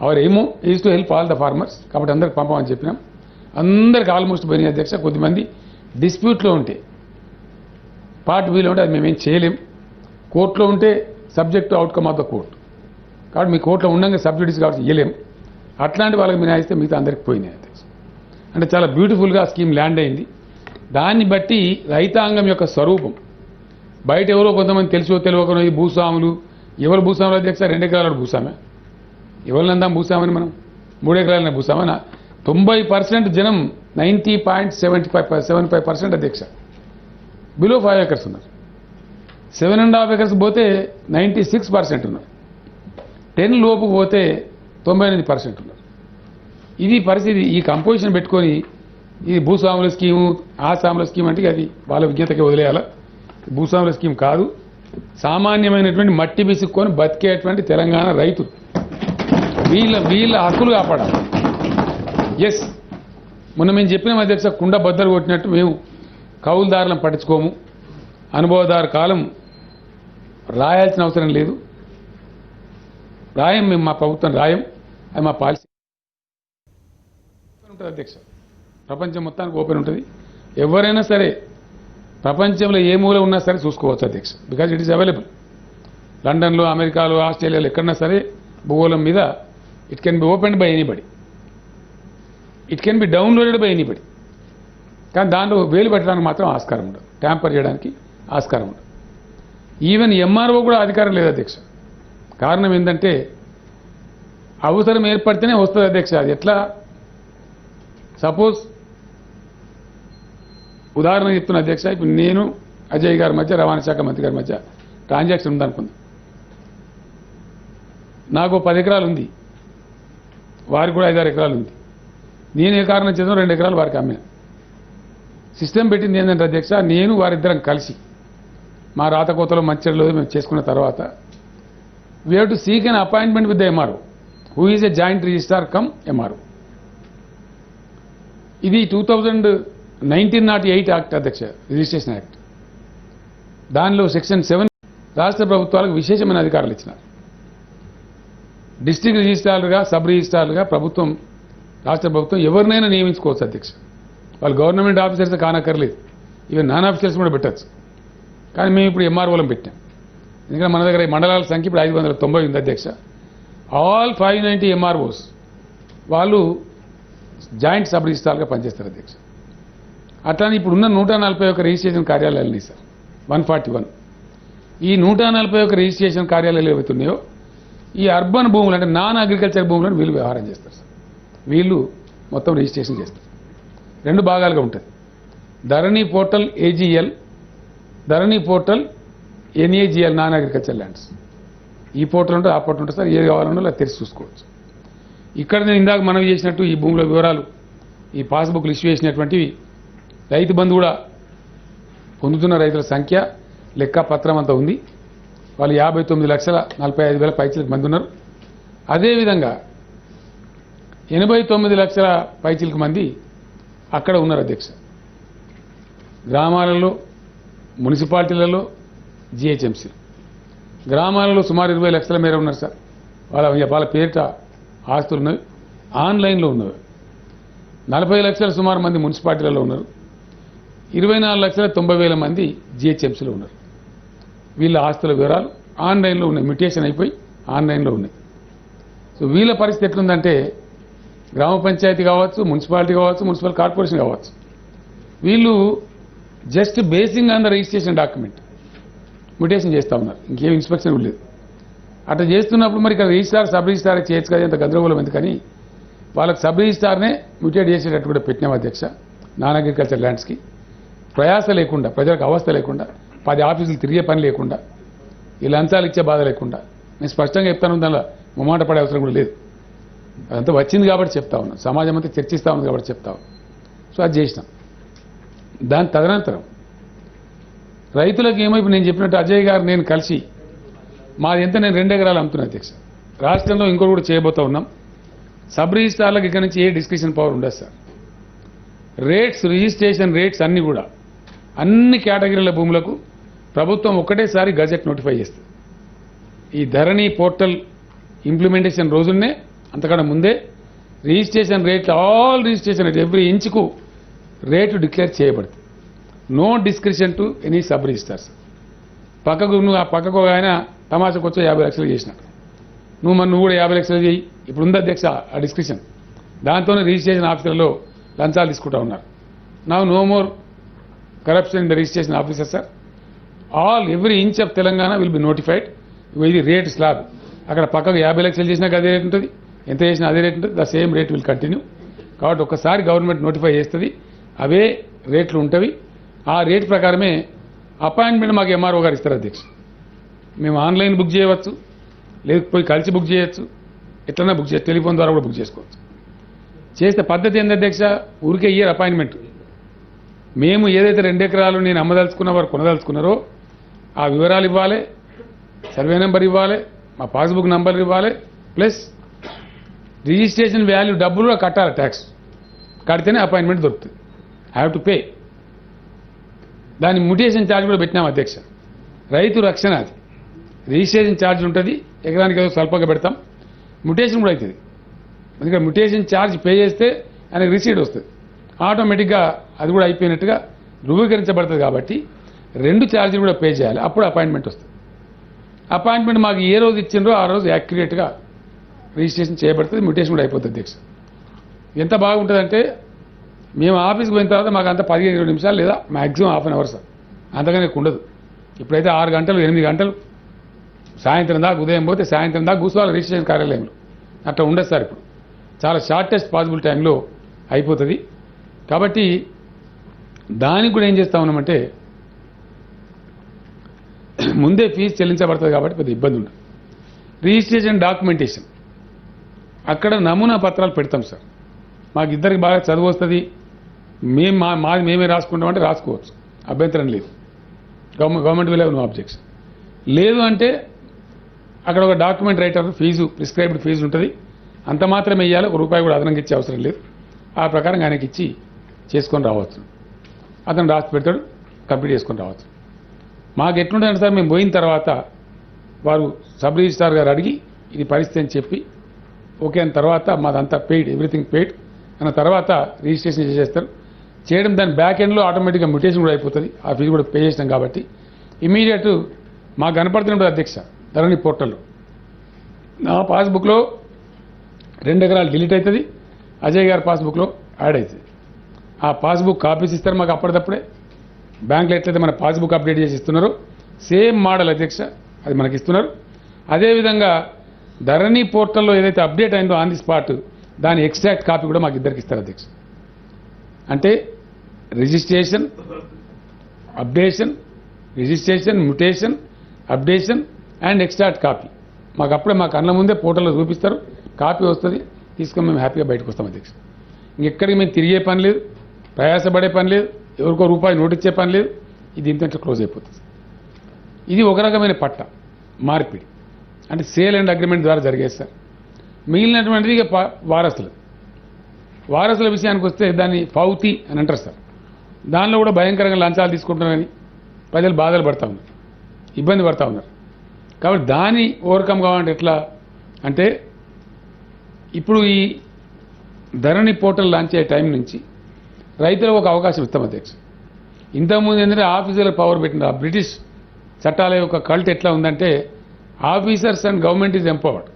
[SPEAKER 2] అవర్ ఏమో is to help all the farmers, కాబట్టి అందరికి పంపమని చెప్పినాం. అందరికి ఆల్మోస్ట్ పోయినాయి అధ్యక్ష. కొద్దిమంది డిస్ప్యూట్లో ఉంటే, పార్ట్ వీలో ఉంటే అది మేమేం చేయలేం. కోర్టులో ఉంటే subject to outcome of the court, కాబట్టి మీ కోర్టులో ఉండగా సబ్సిడీస్ కాబట్టి ఇవ్వలేం. అట్లాంటి వాళ్ళకి మీరు ఇస్తే మిగతా అందరికి పోయినాయి అధ్యక్ష. అంటే చాలా బ్యూటిఫుల్గా స్కీమ్ ల్యాండ్ అయింది. దాన్ని బట్టి రైతాంగం యొక్క స్వరూపం బయట ఎవరో కొంతమంది తెలుసో తెలియకనో ఈ భూస్వాములు, ఎవరు భూస్వాములు అధ్యక్ష? 2 ఎకరాల భూస్వామే. ఎవరినందాం భూస్వామని మనం? 3 ఎకరాలనే భూస్వామనా? 90% జనం 90.75% అధ్యక్ష బిలో 5 acres ఉన్నారు. 7.5 acres పోతే 96% ఉన్నారు. 10 లోపు పోతే 98% ఉన్నారు. ఇది పరిస్థితి. ఈ కంపోజిషన్ పెట్టుకొని ఈ భూస్వాముల స్కీము, ఆ సాముల స్కీమ్ అంటే అది వాళ్ళ విజ్ఞతకి వదిలేయాల. భూస్వాముల స్కీమ్ కాదు, సామాన్యమైనటువంటి మట్టి బిసుక్కొని బతికేటువంటి తెలంగాణ రైతులు, వీళ్ళ హక్కులు కాపాడాలి. ఎస్, మొన్న మేము చెప్పినాం అధ్యక్ష, కుండ బద్దలు కొట్టినట్టు మేము కౌలుదారులను పట్టించుకోము, అనుభవదారు కాలం రాయాల్సిన అవసరం లేదు, రాయం, మేము మా ప్రభుత్వం రాయం, అది మా పాలసీ ఉంటుంది అధ్యక్ష. ప్రపంచం మొత్తానికి ఓపెన్ ఉంటుంది. ఎవరైనా సరే ప్రపంచంలో ఏ మూల ఉన్నా సరే చూసుకోవచ్చు అధ్యక్ష, బికాజ్ ఇట్ ఈస్ అవైలబుల్. లండన్లో, అమెరికాలో, ఆస్ట్రేలియాలో ఎక్కడన్నా సరే భూగోళం మీద it can be opened by anybody, it can be downloaded by anybody. కానీ దాంట్లో వేలు పెట్టడానికి మాత్రం ఆస్కారం ఉండదు, ట్యాంపర్ చేయడానికి ఆస్కారం ఉండదు. ఈవెన్ ఎంఆర్ఓ కూడా అధికారం లేదు అధ్యక్ష. కారణం ఏంటంటే అవసరం ఏర్పడితేనే వస్తుంది అధ్యక్ష. అది ఎట్లా? సపోజ్ ఉదాహరణ చెప్తున్న అధ్యక్ష, ఇప్పుడు నేను అజయ్ గారి మధ్య, రవాణా శాఖ మంత్రి గారి మధ్య ట్రాన్సాక్షన్ ఉందనుకుంది. నాకు 10 ఎకరాలు ఉంది, వారికి కూడా 5-6 ఎకరాలు ఉంది. నేను ఏ కారణం చేద్దాం 2 ఎకరాలు వారికి అమ్మిన. సిస్టమ్ పెట్టింది ఏంటంటే అధ్యక్ష, నేను వారిద్దరం కలిసి మా రాతకోతలో మంచిర్యాలలో మేము చేసుకున్న తర్వాత we have to seek an appointment with the MRO who is a joint registrar come MRO. ఇది 1908 యాక్ట్ అధ్యక్ష, రిజిస్ట్రేషన్ యాక్ట్. దానిలో సెక్షన్ 7 రాష్ట్ర ప్రభుత్వాలకు విశేషమైన అధికారాలు ఇచ్చినారు. డిస్ట్రిక్ట్ రిజిస్ట్రార్లుగా, సబ్ రిజిస్ట్రార్లుగా ప్రభుత్వం, రాష్ట్ర ప్రభుత్వం ఎవరినైనా నియమించుకోవచ్చు అధ్యక్ష. వాళ్ళు గవర్నమెంట్ ఆఫీసర్స్ కానక్కర్లేదు, ఈవెన్ నాన్ ఆఫీసర్స్ కూడా పెట్టచ్చు. కానీ మేము ఇప్పుడు ఎంఆర్ఓలను పెట్టాం. ఎందుకంటే మన దగ్గర ఈ మండలాల సంఖ్య ఇప్పుడు 590 ఉంది అధ్యక్ష. ఆల్ 590 ఎంఆర్ఓస్ వాళ్ళు జాయింట్ సబ్ రిజిస్ట్రార్గా పనిచేస్తారు అధ్యక్ష. అట్లానే ఇప్పుడున్న 141 రిజిస్ట్రేషన్ కార్యాలయాలు ఉన్నాయి సార్, 141. ఈ 141 రిజిస్ట్రేషన్ కార్యాలయాలు ఏవైతున్నాయో ఈ అర్బన్ భూములు అంటే నాన్ అగ్రికల్చర్ భూములను వీళ్ళు వ్యవహారం చేస్తారు సార్. వీళ్ళు మొత్తం రిజిస్ట్రేషన్ చేస్తారు. 2 భాగాలుగా ఉంటుంది. ధరణి పోర్టల్ ఏజీఎల్, ధరణి పోర్టల్ ఎన్ఏజీఎల్, నాన్ అగ్రికల్చర్ ల్యాండ్స్. ఈ పోర్టల్ ఉంటుంది, ఆ పోర్టల్ ఉంటుంది సార్. ఏది కావాలన్నా అది తెరిచి చూసుకోవచ్చు. ఇక్కడ నేను ఇందాక మనం చేసినట్టు ఈ భూముల వివరాలు ఈ పాస్బుక్లు ఇష్యూ చేసినటువంటివి రైతు బంధు కూడా పొందుతున్న రైతుల సంఖ్య లెక్క పత్రం అంతా ఉంది. వాళ్ళు 59,45,000 పైచిలకు మంది ఉన్నారు. అదేవిధంగా 89 లక్షల పైచిలకు మంది అక్కడ ఉన్నారు అధ్యక్ష. గ్రామాలలో, మున్సిపాలిటీలలో, జిహెచ్ఎంసీ గ్రామాలలో సుమారు 20 లక్షల మేర ఉన్నారు సార్. వాళ్ళ పేరిట ఆస్తులు ఉన్నవి, ఆన్లైన్లో ఉన్నవి. 40 లక్షల సుమారు మంది మున్సిపాలిటీలలో ఉన్నారు. 24,90,000 మంది జిహెచ్ఎంసీలో ఉన్నారు. వీళ్ళ ఆస్తుల వివరాలు ఆన్లైన్లో ఉన్నాయి, మ్యూటేషన్ అయిపోయి ఆన్లైన్లో ఉన్నాయి. సో వీళ్ళ పరిస్థితి ఎట్లుందంటే గ్రామ పంచాయతీ కావచ్చు, మున్సిపాలిటీ కావచ్చు, మున్సిపల్ కార్పొరేషన్ కావచ్చు, వీళ్ళు just basing on the registration document mutation చేస్తూ ఉన్నారు. ఇంకేం ఇన్స్పెక్షన్ లేదు. అట్లా చేస్తున్నప్పుడు మరి ఇక్కడ రిజిస్ట్రార్ సబ్ రిజిస్ట్రార్ చేయొచ్చు కదా, ఇంత గందరగోళం ఎందుకని వాళ్ళకి సబ్ రిజిస్ట్రార్నే మ్యూటేట్ చేసేటట్టు కూడా పెట్టినాం అధ్యక్ష. నాన్ అగ్రికల్చర్ ల్యాండ్స్కి ప్రయాస లేకుండా, ప్రజలకు అవస్థ లేకుండా, 10 ఆఫీసులు తిరిగే పని లేకుండా, ఈ లంచాలు ఇచ్చే బాధ లేకుండా, నేను స్పష్టంగా చెప్తాను, దానిలో మొమాట పడే అవసరం కూడా లేదు. అదంతా వచ్చింది కాబట్టి చెప్తా ఉన్నాను, సమాజం అంతా చర్చిస్తూ ఉంది కాబట్టి చెప్తా ఉన్నాను. సో అది చేసినాం. దాని తదనంతరం రైతులకు ఏమైపు నేను చెప్పినట్టు అజయ్ గారు నేను కలిసి మాది ఎంత నేను 2 ఎకరాలు అమ్ముతున్నాను అధ్యక్ష. రాష్ట్రంలో ఇంకోటి కూడా చేయబోతా ఉన్నాం. సబ్ రిజిస్ట్రార్లకు ఇక్కడ నుంచి ఏ డిస్కషన్ పవర్ ఉండదు సార్. రేట్స్, రిజిస్ట్రేషన్ రేట్స్ అన్నీ కూడా అన్ని కేటగిరీల భూములకు ప్రభుత్వం ఒకటేసారి గజెట్ నోటిఫై చేస్తుంది. ఈ ధరణి పోర్టల్ ఇంప్లిమెంటేషన్ రోజునే అంతకన్నా ముందే రిజిస్ట్రేషన్ రేట్లు, ఆల్ రిజిస్ట్రేషన్ రేట్ ఎవ్రీ ఇంచుకు రేటు డిక్లేర్ చేయబడుతుంది. No description to any sub registrars. నువ్వు ఆ పక్కకు ఒక ఆయన తమాషకు వచ్చి 50 లక్షలు చేసినాడు, నువ్వు కూడా 50 లక్షలు చేయి. ఇప్పుడు ఉంది అధ్యక్ష ఆ డిస్క్రిప్షన్. దాంతోనే రిజిస్ట్రేషన్ ఆఫీసర్లో లంచాలు తీసుకుంటా ఉన్నారు. No more corruption in the registration officer sir. Every inch of Telangana will be notified. ఇది రేట్ స్లాబ్. అక్కడ పక్కకు 50 లక్షలు చేసినా అదే రేట్ ఉంటుంది, ఎంత చేసినా అదే రేట్ ఉంటుంది. The same rate will continue. కాబట్టి ఒక్కసారి గవర్నమెంట్ నోటిఫై చేస్తుంది, అవే రేట్లు ఉంటవి. ఆ రేట్ ప్రకారమే అపాయింట్మెంట్ మాకు ఎంఆర్ఓ గారు ఇస్తారు అధ్యక్ష. మేము ఆన్లైన్ బుక్ చేయవచ్చు, లేకపోయి కలిసి బుక్ చేయొచ్చు, ఎట్లన్నా బుక్ చేయొచ్చు, టెలిఫోన్ ద్వారా కూడా బుక్ చేసుకోవచ్చు. చేస్తే పద్ధతి ఏంది అధ్యక్ష, ఊరికే ఇయ్యర్ అపాయింట్మెంట్. మేము ఏదైతే 2 ఎకరాలు నేను అమ్మదలుచుకున్న వారు కొనదలుచుకున్నారో ఆ వివరాలు ఇవ్వాలి, సర్వే నెంబర్ ఇవ్వాలి, మా పాస్బుక్ నెంబర్ ఇవ్వాలి, ప్లస్ రిజిస్ట్రేషన్ వాల్యూ డబ్బులు కూడా కట్టాలి. ట్యాక్స్ కడితేనే అపాయింట్మెంట్ దొరుకుతుంది. Have to pay. దాని మ్యూటేషన్ ఛార్జ్ కూడా పెట్టినాం అధ్యక్ష. రైతు రక్షణ అది. రిజిస్ట్రేషన్ ఛార్జ్ ఉంటుంది, ఎకరానికి ఏదో స్వల్పంగా పెడతాం. మ్యూటేషన్ కూడా అవుతుంది. ఎందుకంటే మ్యూటేషన్ ఛార్జ్ పే చేస్తే ఆయనకు రిసీట్ వస్తుంది. ఆటోమేటిక్గా అది కూడా అయిపోయినట్టుగా ధృవీకరించబడుతుంది. కాబట్టి 2 ఛార్జీలు కూడా పే చేయాలి, అప్పుడు అపాయింట్మెంట్ వస్తుంది. అపాయింట్మెంట్ మాకు ఏ రోజు ఇచ్చిండ్రో ఆ రోజు యాక్యురేట్గా రిజిస్ట్రేషన్ చేయబడుతుంది, మ్యూటేషన్ కూడా అయిపోతుంది అధ్యక్ష. ఎంత బాగుంటుందంటే మేము ఆఫీస్కి పోయిన తర్వాత మాకు అంత 15-20 నిమిషాలు లేదా maximum half an hour sir, అంతగానే ఉండదు. ఇప్పుడైతే 6 గంటలు 8 గంటలు సాయంత్రం దాకా, ఉదయం పోతే సాయంత్రం దాకా కూర్చోవాలి రిజిస్ట్రేషన్ కార్యాలయంలో. అట్లా ఉండదు సార్. ఇప్పుడు చాలా షార్టెస్ట్ పాసిబుల్ టైంలో అయిపోతుంది. కాబట్టి దానికి కూడా ఏం చేస్తా ఉన్నామంటే ముందే ఫీజు చెల్లించబడుతుంది కాబట్టి పెద్ద ఇబ్బంది ఉండదు. రిజిస్ట్రేషన్ డాక్యుమెంటేషన్ అక్కడ నమూనా పత్రాలు పెడతాం సార్. మాకు ఇద్దరికి బాగా చదువు వస్తుంది, మాది మేమే రాసుకుంటామంటే రాసుకోవచ్చు, అభ్యంతరం లేదు. Government will have no objection. లేదు అంటే అక్కడ ఒక document writer fee, prescribed fee ఉంటుంది, అంత మాత్రమే ఇవ్వాలి, ₹1 కూడా అదనంగా ఇచ్చే అవసరం లేదు. ఆ ప్రకారంగా ఆయనకి ఇచ్చి చేసుకొని రావచ్చు. అతను రాసి పెడతాడు, కంప్లీట్ చేసుకొని రావచ్చు. మాకు ఎట్లుంటుందంటే సార్, మేము పోయిన తర్వాత వారు సబ్ రిజిస్ట్రార్ గారు అడిగి ఇది పరిస్థితి అని చెప్పి ఓకే అన్న తర్వాత మాదంతా పెయిడ్, ఎవ్రీథింగ్ పెయిడ్ అన్న తర్వాత రిజిస్ట్రేషన్ చేసేస్తారు. చేయడం దాని బ్యాక్ ఎండ్లో ఆటోమేటిక్గా మ్యూటేషన్ కూడా అయిపోతుంది. ఆ ఫీజు కూడా పే చేసినాం కాబట్టి ఇమీడియట్ మాకు కనపడుతున్నప్పుడు అధ్యక్ష ధరణి పోర్టల్లో నా పాస్బుక్లో 2 ఎకరాలు డిలీట్ అవుతుంది, అజయ్ గారి పాస్బుక్లో యాడ్ అవుతుంది. ఆ పాస్బుక్ కాపీస్ ఇస్తారు మాకు అప్పటిదప్పుడే. బ్యాంకులో ఎట్లయితే మన పాస్బుక్ అప్డేట్ చేసి ఇస్తున్నారో సేమ్ మోడల్ అధ్యక్ష అది మనకి ఇస్తున్నారు. అదేవిధంగా ధరణి పోర్టల్లో ఏదైతే అప్డేట్ అయిందో ఆన్ ది స్పాట్ దాని ఎక్స్ట్రాక్ట్ కాపీ కూడా మాకు ఇద్దరికి ఇస్తారు అధ్యక్ష. అంటే registration, updation, registration, mutation, updation and extract copy మాకు అప్పుడే మా కళ్ళ ముందే పోర్టల్లో చూపిస్తారు. కాపీ వస్తుంది, తీసుకొని మేము హ్యాపీగా బయటకు వస్తాం అధ్యక్ష. ఇంకెక్కడికి మేము తిరిగే పని లేదు, ప్రయాసపడే పని లేదు, ఎవరికో రూపాయి నోటిచ్చే పని లేదు. ఇది ఇంత క్లోజ్ అయిపోతుంది. ఇది ఒక రకమైన పట్ట మార్పిడి, అంటే సేల్ అండ్ అగ్రిమెంట్ ద్వారా జరిగేది సార్. మిగిలినటువంటిది ఇక వారసుల విషయానికి వస్తే దాన్ని ఫౌతి అని అంటారు సార్. దానిలో కూడా భయంకరంగా లంచాలు తీసుకుంటున్నారని ప్రజలు బాధలు పడతా ఉన్నారు, ఇబ్బంది పడతా ఉన్నారు. కాబట్టి దాన్ని ఓవర్కమ్ కావాలంటే ఎట్లా అంటే ఇప్పుడు ఈ ధరణి పోర్టల్ లాంచ్ అయ్యే టైం నుంచి రైతులకు ఒక అవకాశం ఇస్తాం అధ్యక్ష. ఇంతకుముందు ఏంటంటే ఆఫీసర్లకు పవర్ పెట్టిన ఆ బ్రిటిష్ చట్టాల యొక్క కల్ట్ ఎట్లా ఉందంటే officers and government is empowered.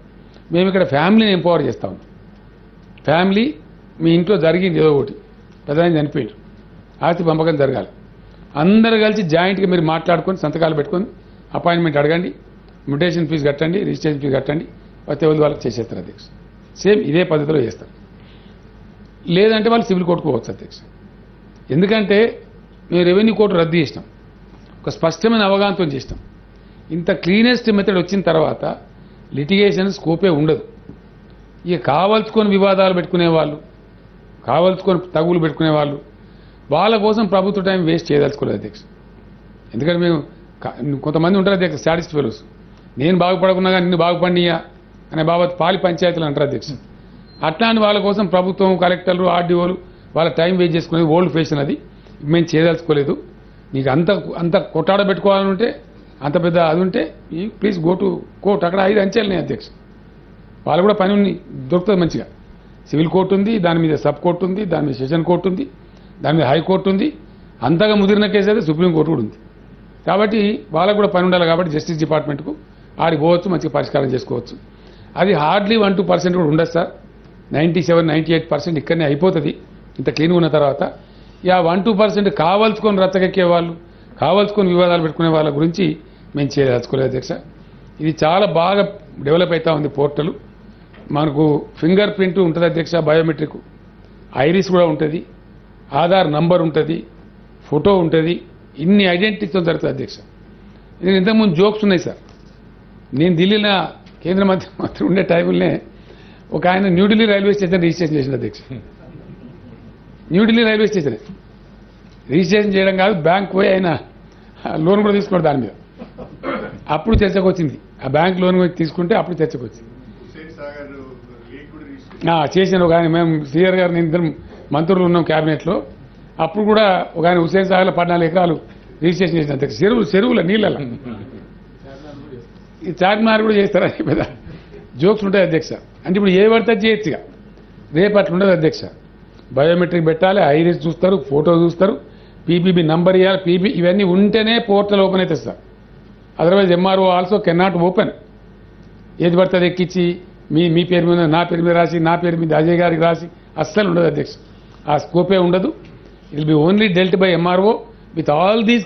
[SPEAKER 2] మేము ఇక్కడ ఫ్యామిలీని ఎంపవర్ చేస్తా ఉన్నాం. ఫ్యామిలీ మీ ఇంట్లో జరిగింది ఏదో ఒకటి, ప్రధాని చనిపోయింది, ఆస్తి పంపకం జరగాలి, అందరూ కలిసి జాయింట్గా మీరు మాట్లాడుకొని సంతకాలు పెట్టుకొని అపాయింట్మెంట్ అడగండి, మ్యుటేషన్ ఫీజు కట్టండి, రిజిస్ట్రేషన్ ఫీజు కట్టండి, ప్రతి వాళ్ళకి చేసేస్తారు అధ్యక్ష. సేమ్ ఇదే పద్ధతిలో చేస్తారు. లేదంటే వాళ్ళు సివిల్ కోర్టుకు పోవచ్చు అధ్యక్ష. ఎందుకంటే మేము రెవెన్యూ కోర్టు రద్దు చేసినాం, ఒక స్పష్టమైన అవగాహనతో చేసినాం. ఇంత క్లీనెస్ట్ మెథడ్ వచ్చిన తర్వాత లిటిగేషన్ స్కోపే ఉండదు. ఇక కావలసుకొని వివాదాలు పెట్టుకునే వాళ్ళు, కావలసుకొని తగులు పెట్టుకునే వాళ్ళు, వాళ్ళ కోసం ప్రభుత్వ టైం వేస్ట్ చేయదలుచుకోలేదు అధ్యక్ష. ఎందుకంటే మేము కొంతమంది ఉంటారు అధ్యక్ష స్టాటిస్ట్ ఫెలోస్, నేను బాగుపడకున్నా నిన్ను బాగుపడియా అనే బాబత్ పాలి పంచాయతీలు అంటారు అధ్యక్ష. అట్లాంటి వాళ్ళ కోసం ప్రభుత్వం, కలెక్టర్లు, ఆర్డీఓలు వాళ్ళ టైం వేస్ట్ చేసుకునేది ఓల్డ్ ఫ్యాషన్. అది మేము చేయదలుచుకోలేదు. నీకు అంత కొట్టాడ పెట్టుకోవాలంటే అంత పెద్ద అది ఉంటే ప్లీజ్ గో టు కోర్టు. అక్కడ 5 అంచెలు అధ్యక్ష. వాళ్ళు కూడా పని దొరుకుతుంది మంచిగా. సివిల్ కోర్టు ఉంది, దాని మీద సబ్ కోర్టు ఉంది, దాని మీద సెషన్ కోర్టు ఉంది, దాని మీద హైకోర్టు ఉంది. అంతగా ముదిరిన కేసు అయితే సుప్రీంకోర్టు కూడా ఉంది. కాబట్టి వాళ్ళకు కూడా పని ఉండాలి. కాబట్టి జస్టిస్ డిపార్ట్మెంట్కు ఆడికి పోవచ్చు, మంచిగా పరిష్కారం చేసుకోవచ్చు. అది హార్డ్లీ 1-2% కూడా ఉండదు సార్. 97-98% ఇక్కడనే అయిపోతుంది ఇంత క్లీన్గా ఉన్న తర్వాత. ఇక 1-2% కావలసుకొని రచ్చకెక్కే వాళ్ళు, కావలసుకొని వివాదాలు పెట్టుకునే వాళ్ళ గురించి మేము చేయదలుచుకోలేదు అధ్యక్ష. ఇది చాలా బాగా డెవలప్ అవుతా ఉంది పోర్టల్. మనకు ఫింగర్ ప్రింట్ ఉంటుంది అధ్యక్ష, బయోమెట్రిక్, ఐరిస్ కూడా ఉంటుంది, ఆధార్ నంబర్ ఉంటుంది, ఫోటో ఉంటుంది. ఇన్ని ఐడెంటిటీతో జరుగుతుంది అధ్యక్ష. నేను ఇంతకుముందు జోక్స్ ఉన్నాయి సార్. నేను ఢిల్లీలో కేంద్ర మంత్రి ఉండే టైంలోనే ఒక ఆయన న్యూఢిల్లీ రైల్వే స్టేషన్ రిజిస్ట్రేషన్ చేసిన అధ్యక్ష. న్యూఢిల్లీ రైల్వే స్టేషన్ రిజిస్ట్రేషన్ చేయడం కాదు, బ్యాంక్ పోయి ఆయన లోన్ కూడా తీసుకున్నాడు దాని మీద. అప్పుడు చర్చకు వచ్చింది. ఆ బ్యాంక్ లోన్ తీసుకుంటే అప్పుడు చర్చకు వచ్చింది. చేసిన ఒక ఆయన, మేము సీఆర్ గారు నేను ఇద్దరు మంత్రులు ఉన్నాం క్యాబినెట్లో. అప్పుడు కూడా ఒక ఆయన హుస్సేన్ సాగర్లో 14 ఎకరాలు రిజిస్ట్రేషన్ చేసిన అధ్యక్ష. చెరువుల నీళ్ళ ఈ చార్మినార్ కూడా చేస్తారని పెద్ద జోక్స్ ఉంటాయి అధ్యక్ష. అంటే ఇప్పుడు ఏ పడితే చేయొచ్చుగా, రేపు అట్లా ఉండదు అధ్యక్ష. బయోమెట్రిక్ పెట్టాలి, ఐరిస్ చూస్తారు, ఫోటో చూస్తారు, పీపీబీ నంబర్ ఇవ్వాలి, పీపీ ఇవన్నీ ఉంటేనే పోర్టల్ ఓపెన్ అవుతుంది sir. Otherwise MRO also can not open. ఏది పడుతుంది ఎక్కించి మీ పేరు మీద నా పేరు మీద రాసి, నా పేరు మీద అజయ్ గారికి రాసి అస్సలు ఉండదు అధ్యక్ష. ఆ స్కోపే ఉండదు. It will be only dealt by MRO with all these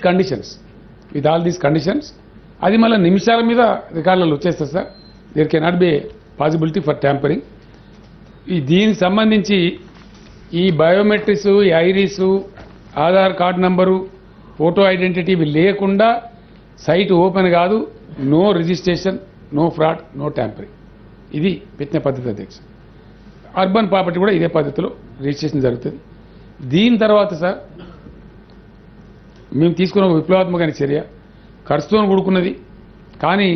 [SPEAKER 2] conditions. అది మళ్ళీ నిమిషాల మీద రికార్డులలో వచ్చేస్తుంది sir. There can not be possibility for tampering. దీనికి సంబంధించి ఈ బయోమెట్రిక్స్, ఈ iris, Aadhaar card number, photo identity ఇవి లేకుండా సైట్ ఓపెన్ కాదు. No registration, no fraud, no tampering. ఇది పెట్టిన పద్ధతి అధ్యక్ష. అర్బన్ ప్రాపర్టీ కూడా ఇదే పద్ధతిలో రిజిస్ట్రేషన్ జరుగుతుంది. దీని తర్వాత సార్ మేము తీసుకున్న విప్లవాత్మకమైన చర్య, ఖర్చుతో కూడుకున్నది, కానీ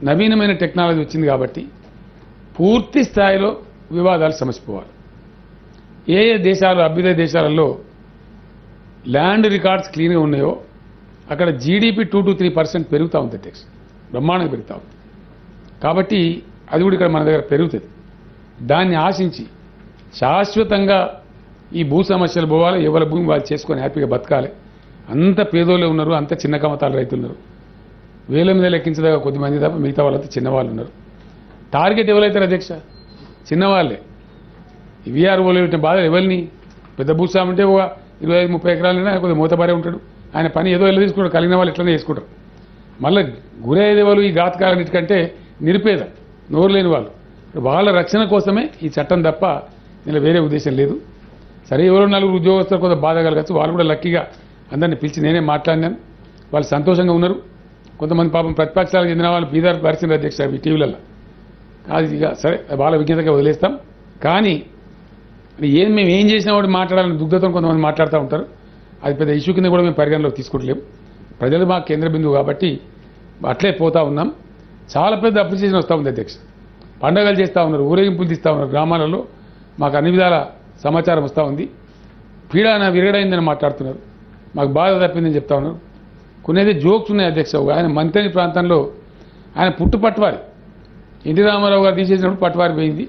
[SPEAKER 2] నవీనమైన టెక్నాలజీ వచ్చింది కాబట్టి పూర్తి స్థాయిలో వివాదాలు సమసిపోవాలి. ఏ దేశాలు, అభ్యుదయ దేశాలలో ల్యాండ్ రికార్డ్స్ క్లీన్గా ఉన్నాయో అక్కడ జీడీపీ 2-3% పెరుగుతూ ఉంది అధ్యక్ష. బ్రహ్మాండంగా పెరుగుతూ ఉంది. కాబట్టి అది కూడా ఇక్కడ మన దగ్గర పెరుగుతుంది. దాన్ని ఆశించి శాశ్వతంగా ఈ భూ సమస్యలు పోవాలి, ఎవరి భూమి వాళ్ళు చేసుకొని హ్యాపీగా బతకాలి. అంత పేదోళ్ళే ఉన్నారు, అంత చిన్న కమతాల రైతులు ఉన్నారు. వేల మీద లెక్కించదగా కొద్దిమంది తప్ప మిగతా వాళ్ళంతా చిన్నవాళ్ళు ఉన్నారు. టార్గెట్ ఎవరైతారు అధ్యక్ష? చిన్నవాళ్ళే. వీఆర్ఓలు బాధ ఎవరిని? పెద్ద భూస్వామి అంటే ఒక 25-30 ఎకరాలైనా కొద్దిగా మూతబారే ఉంటాడు. ఆయన పని ఏదో ఎలా తీసుకుంటాడు, కలిగిన వాళ్ళు ఎట్లనే చేసుకుంటారు. మళ్ళీ గురయ్యేది వాళ్ళు ఈ ఘాతకాలన్నిటికంటే నిరుపేద, నోరు లేని వాళ్ళు. వాళ్ళ రక్షణ కోసమే ఈ చట్టం తప్ప ఇలా వేరే ఉద్దేశం లేదు. సరే, ఎవరో 4 ఉద్యోగస్తులు కొంత బాధ కలగచ్చు. వాళ్ళు కూడా లక్కీగా అందరినీ పిలిచి నేనే మాట్లాడినాను. వాళ్ళు సంతోషంగా ఉన్నారు. కొంతమంది పాపం ప్రతిపక్షాలకు చెందిన వాళ్ళు బీదార్ పరిచిన అధ్యక్ష ఈ టీవీలలో. అది ఇక సరే, వాళ్ళ విజ్ఞతగా వదిలేస్తాం. కానీ మేము ఏం చేసినా వాడు మాట్లాడాలని దుగ్ధతో కొంతమంది మాట్లాడుతూ ఉంటారు. అది పెద్ద ఇష్యూ కింద కూడా మేము పరిగణలోకి తీసుకుంటలేము. ప్రజలు మాకు కేంద్ర బిందువు కాబట్టి అట్లే పోతా ఉన్నాం. చాలా పెద్ద అప్రిసియేషన్ వస్తూ ఉంది అధ్యక్ష. పండగలు చేస్తూ ఉన్నారు, ఊరేగింపులు తీస్తూ ఉన్నారు గ్రామాలలో. మాకు అన్ని విధాల సమాచారం వస్తూ ఉంది. పీడాన విరగడైందని మాట్లాడుతున్నారు, మాకు బాధ తప్పిందని చెప్తా ఉన్నారు. కొన్నిది జోక్స్ ఉన్నాయి అధ్యక్ష. ఆయన మంత్రి ప్రాంతంలో ఆయన పట్వారి ఎన్టీ రామారావు గారు తీసేసినప్పుడు పట్వారి పోయింది.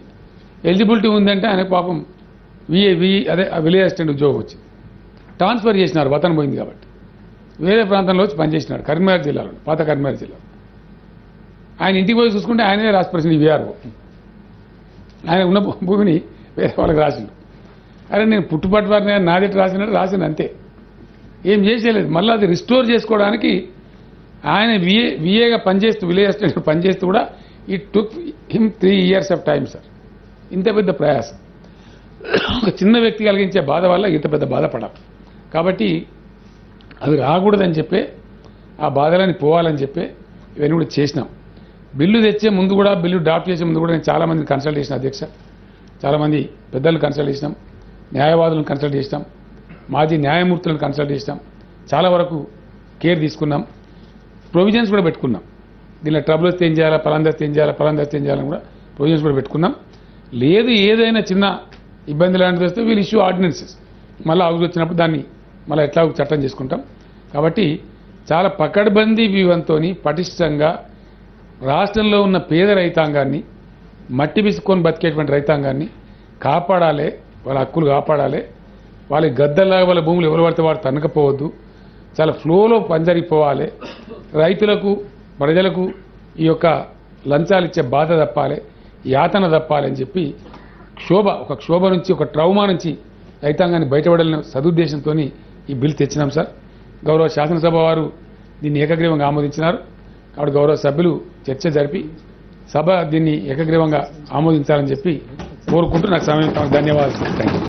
[SPEAKER 2] ఎలిజిబిలిటీ ఉందంటే ఆయన పాపం అదే విలేజ్ అసిస్టెంట్ ఉద్యోగం వచ్చి ట్రాన్స్ఫర్ చేసినారు, వతన పోయింది కాబట్టి. వేరే ప్రాంతంలో వచ్చి పనిచేసినాడు కరీంనగర్ జిల్లాలో, పాత కరీంనగర్ జిల్లాలో. ఆయన ఇంటికి పోయి చూసుకుంటే ఆయనే రాసి పరిస్థితి వీఆర్ఓ. ఆయన ఉన్న భూమిని వేరే వాళ్ళకి రాసిండు. అరే నేను పుట్టుపట్టువారిని నాదిటి రాసిన అంతే, ఏం చేసేయలేదు. మళ్ళీ అది రిస్టోర్ చేసుకోవడానికి ఆయన విఏగా పనిచేస్తూ విలేజ్ అసిస్టెంట్ పనిచేస్తూ కూడా it took him 3 years of time sir. ఇంత పెద్ద ప్రయాసం ఒక చిన్న వ్యక్తి కలిగించే బాధ వల్ల ఇంత పెద్ద బాధపడాలి. కాబట్టి అది రాకూడదని చెప్పే, ఆ బాధలని పోవాలని చెప్పే ఇవన్నీ కూడా చేసినాం. బిల్లు తెచ్చే ముందు కూడా, బిల్లు డ్రాఫ్ట్ చేసే ముందు కూడా నేను చాలామందిని కన్సల్ట్ చేసిన అధ్యక్ష. చాలామంది పెద్దలను కన్సల్ట్ చేసినాం, న్యాయవాదులను కన్సల్ట్ చేసినాం, మాజీ న్యాయమూర్తులను కన్సల్ట్ చేసినాం. చాలా వరకు కేర్ తీసుకున్నాం, ప్రొవిజన్స్ కూడా పెట్టుకున్నాం. దీనిలో ట్రబుల్ వస్తే ఏం చేయాలా, పలాందస్తే ఏం చేయాలా, పలాందస్తే ఏం చేయాలని కూడా ప్రొవిజన్స్ కూడా పెట్టుకున్నాం. లేదు ఏదైనా చిన్న ఇబ్బంది లాంటిది వస్తే వీళ్ళు ఇష్యూ ఆర్డినెన్సెస్, మళ్ళీ అవసరం వచ్చినప్పుడు దాన్ని మళ్ళీ ఎట్లా చట్టం చేసుకుంటాం. కాబట్టి చాలా పకడ్బందీ వ్యూహంతో పటిష్టంగా రాష్ట్రంలో ఉన్న పేద రైతాంగాన్ని, మట్టి బిసుకొని బతికేటువంటి రైతాంగాన్ని కాపాడాలి, వాళ్ళ హక్కులు కాపాడాలి. వాళ్ళకి గద్దల్లాగా వాళ్ళ భూములు ఎవరు పడితే వాడు తనకపోవద్దు, చాలా ఫ్లోలో పని జరిగిపోవాలి. రైతులకు, ప్రజలకు ఈ యొక్క లంచాలు ఇచ్చే బాధ తప్పాలి, యాతన తప్పాలి అని చెప్పి ఒక క్షోభ నుంచి, ఒక ట్రౌమా నుంచి రైతాంగాన్ని బయటపడాలనే సదుద్దేశంతో ఈ బిల్ తెచ్చినాం సార్. గౌరవ శాసనసభ వారు దీన్ని ఏకగ్రీవంగా ఆమోదించినారు. కాబట్టి గౌరవ సభ్యులు చర్చ జరిపి సభ దీన్ని ఏకగ్రీవంగా ఆమోదించాలని చెప్పి కోరుకుంటూ నాకు సమయం ధన్యవాదాలు. Thank you.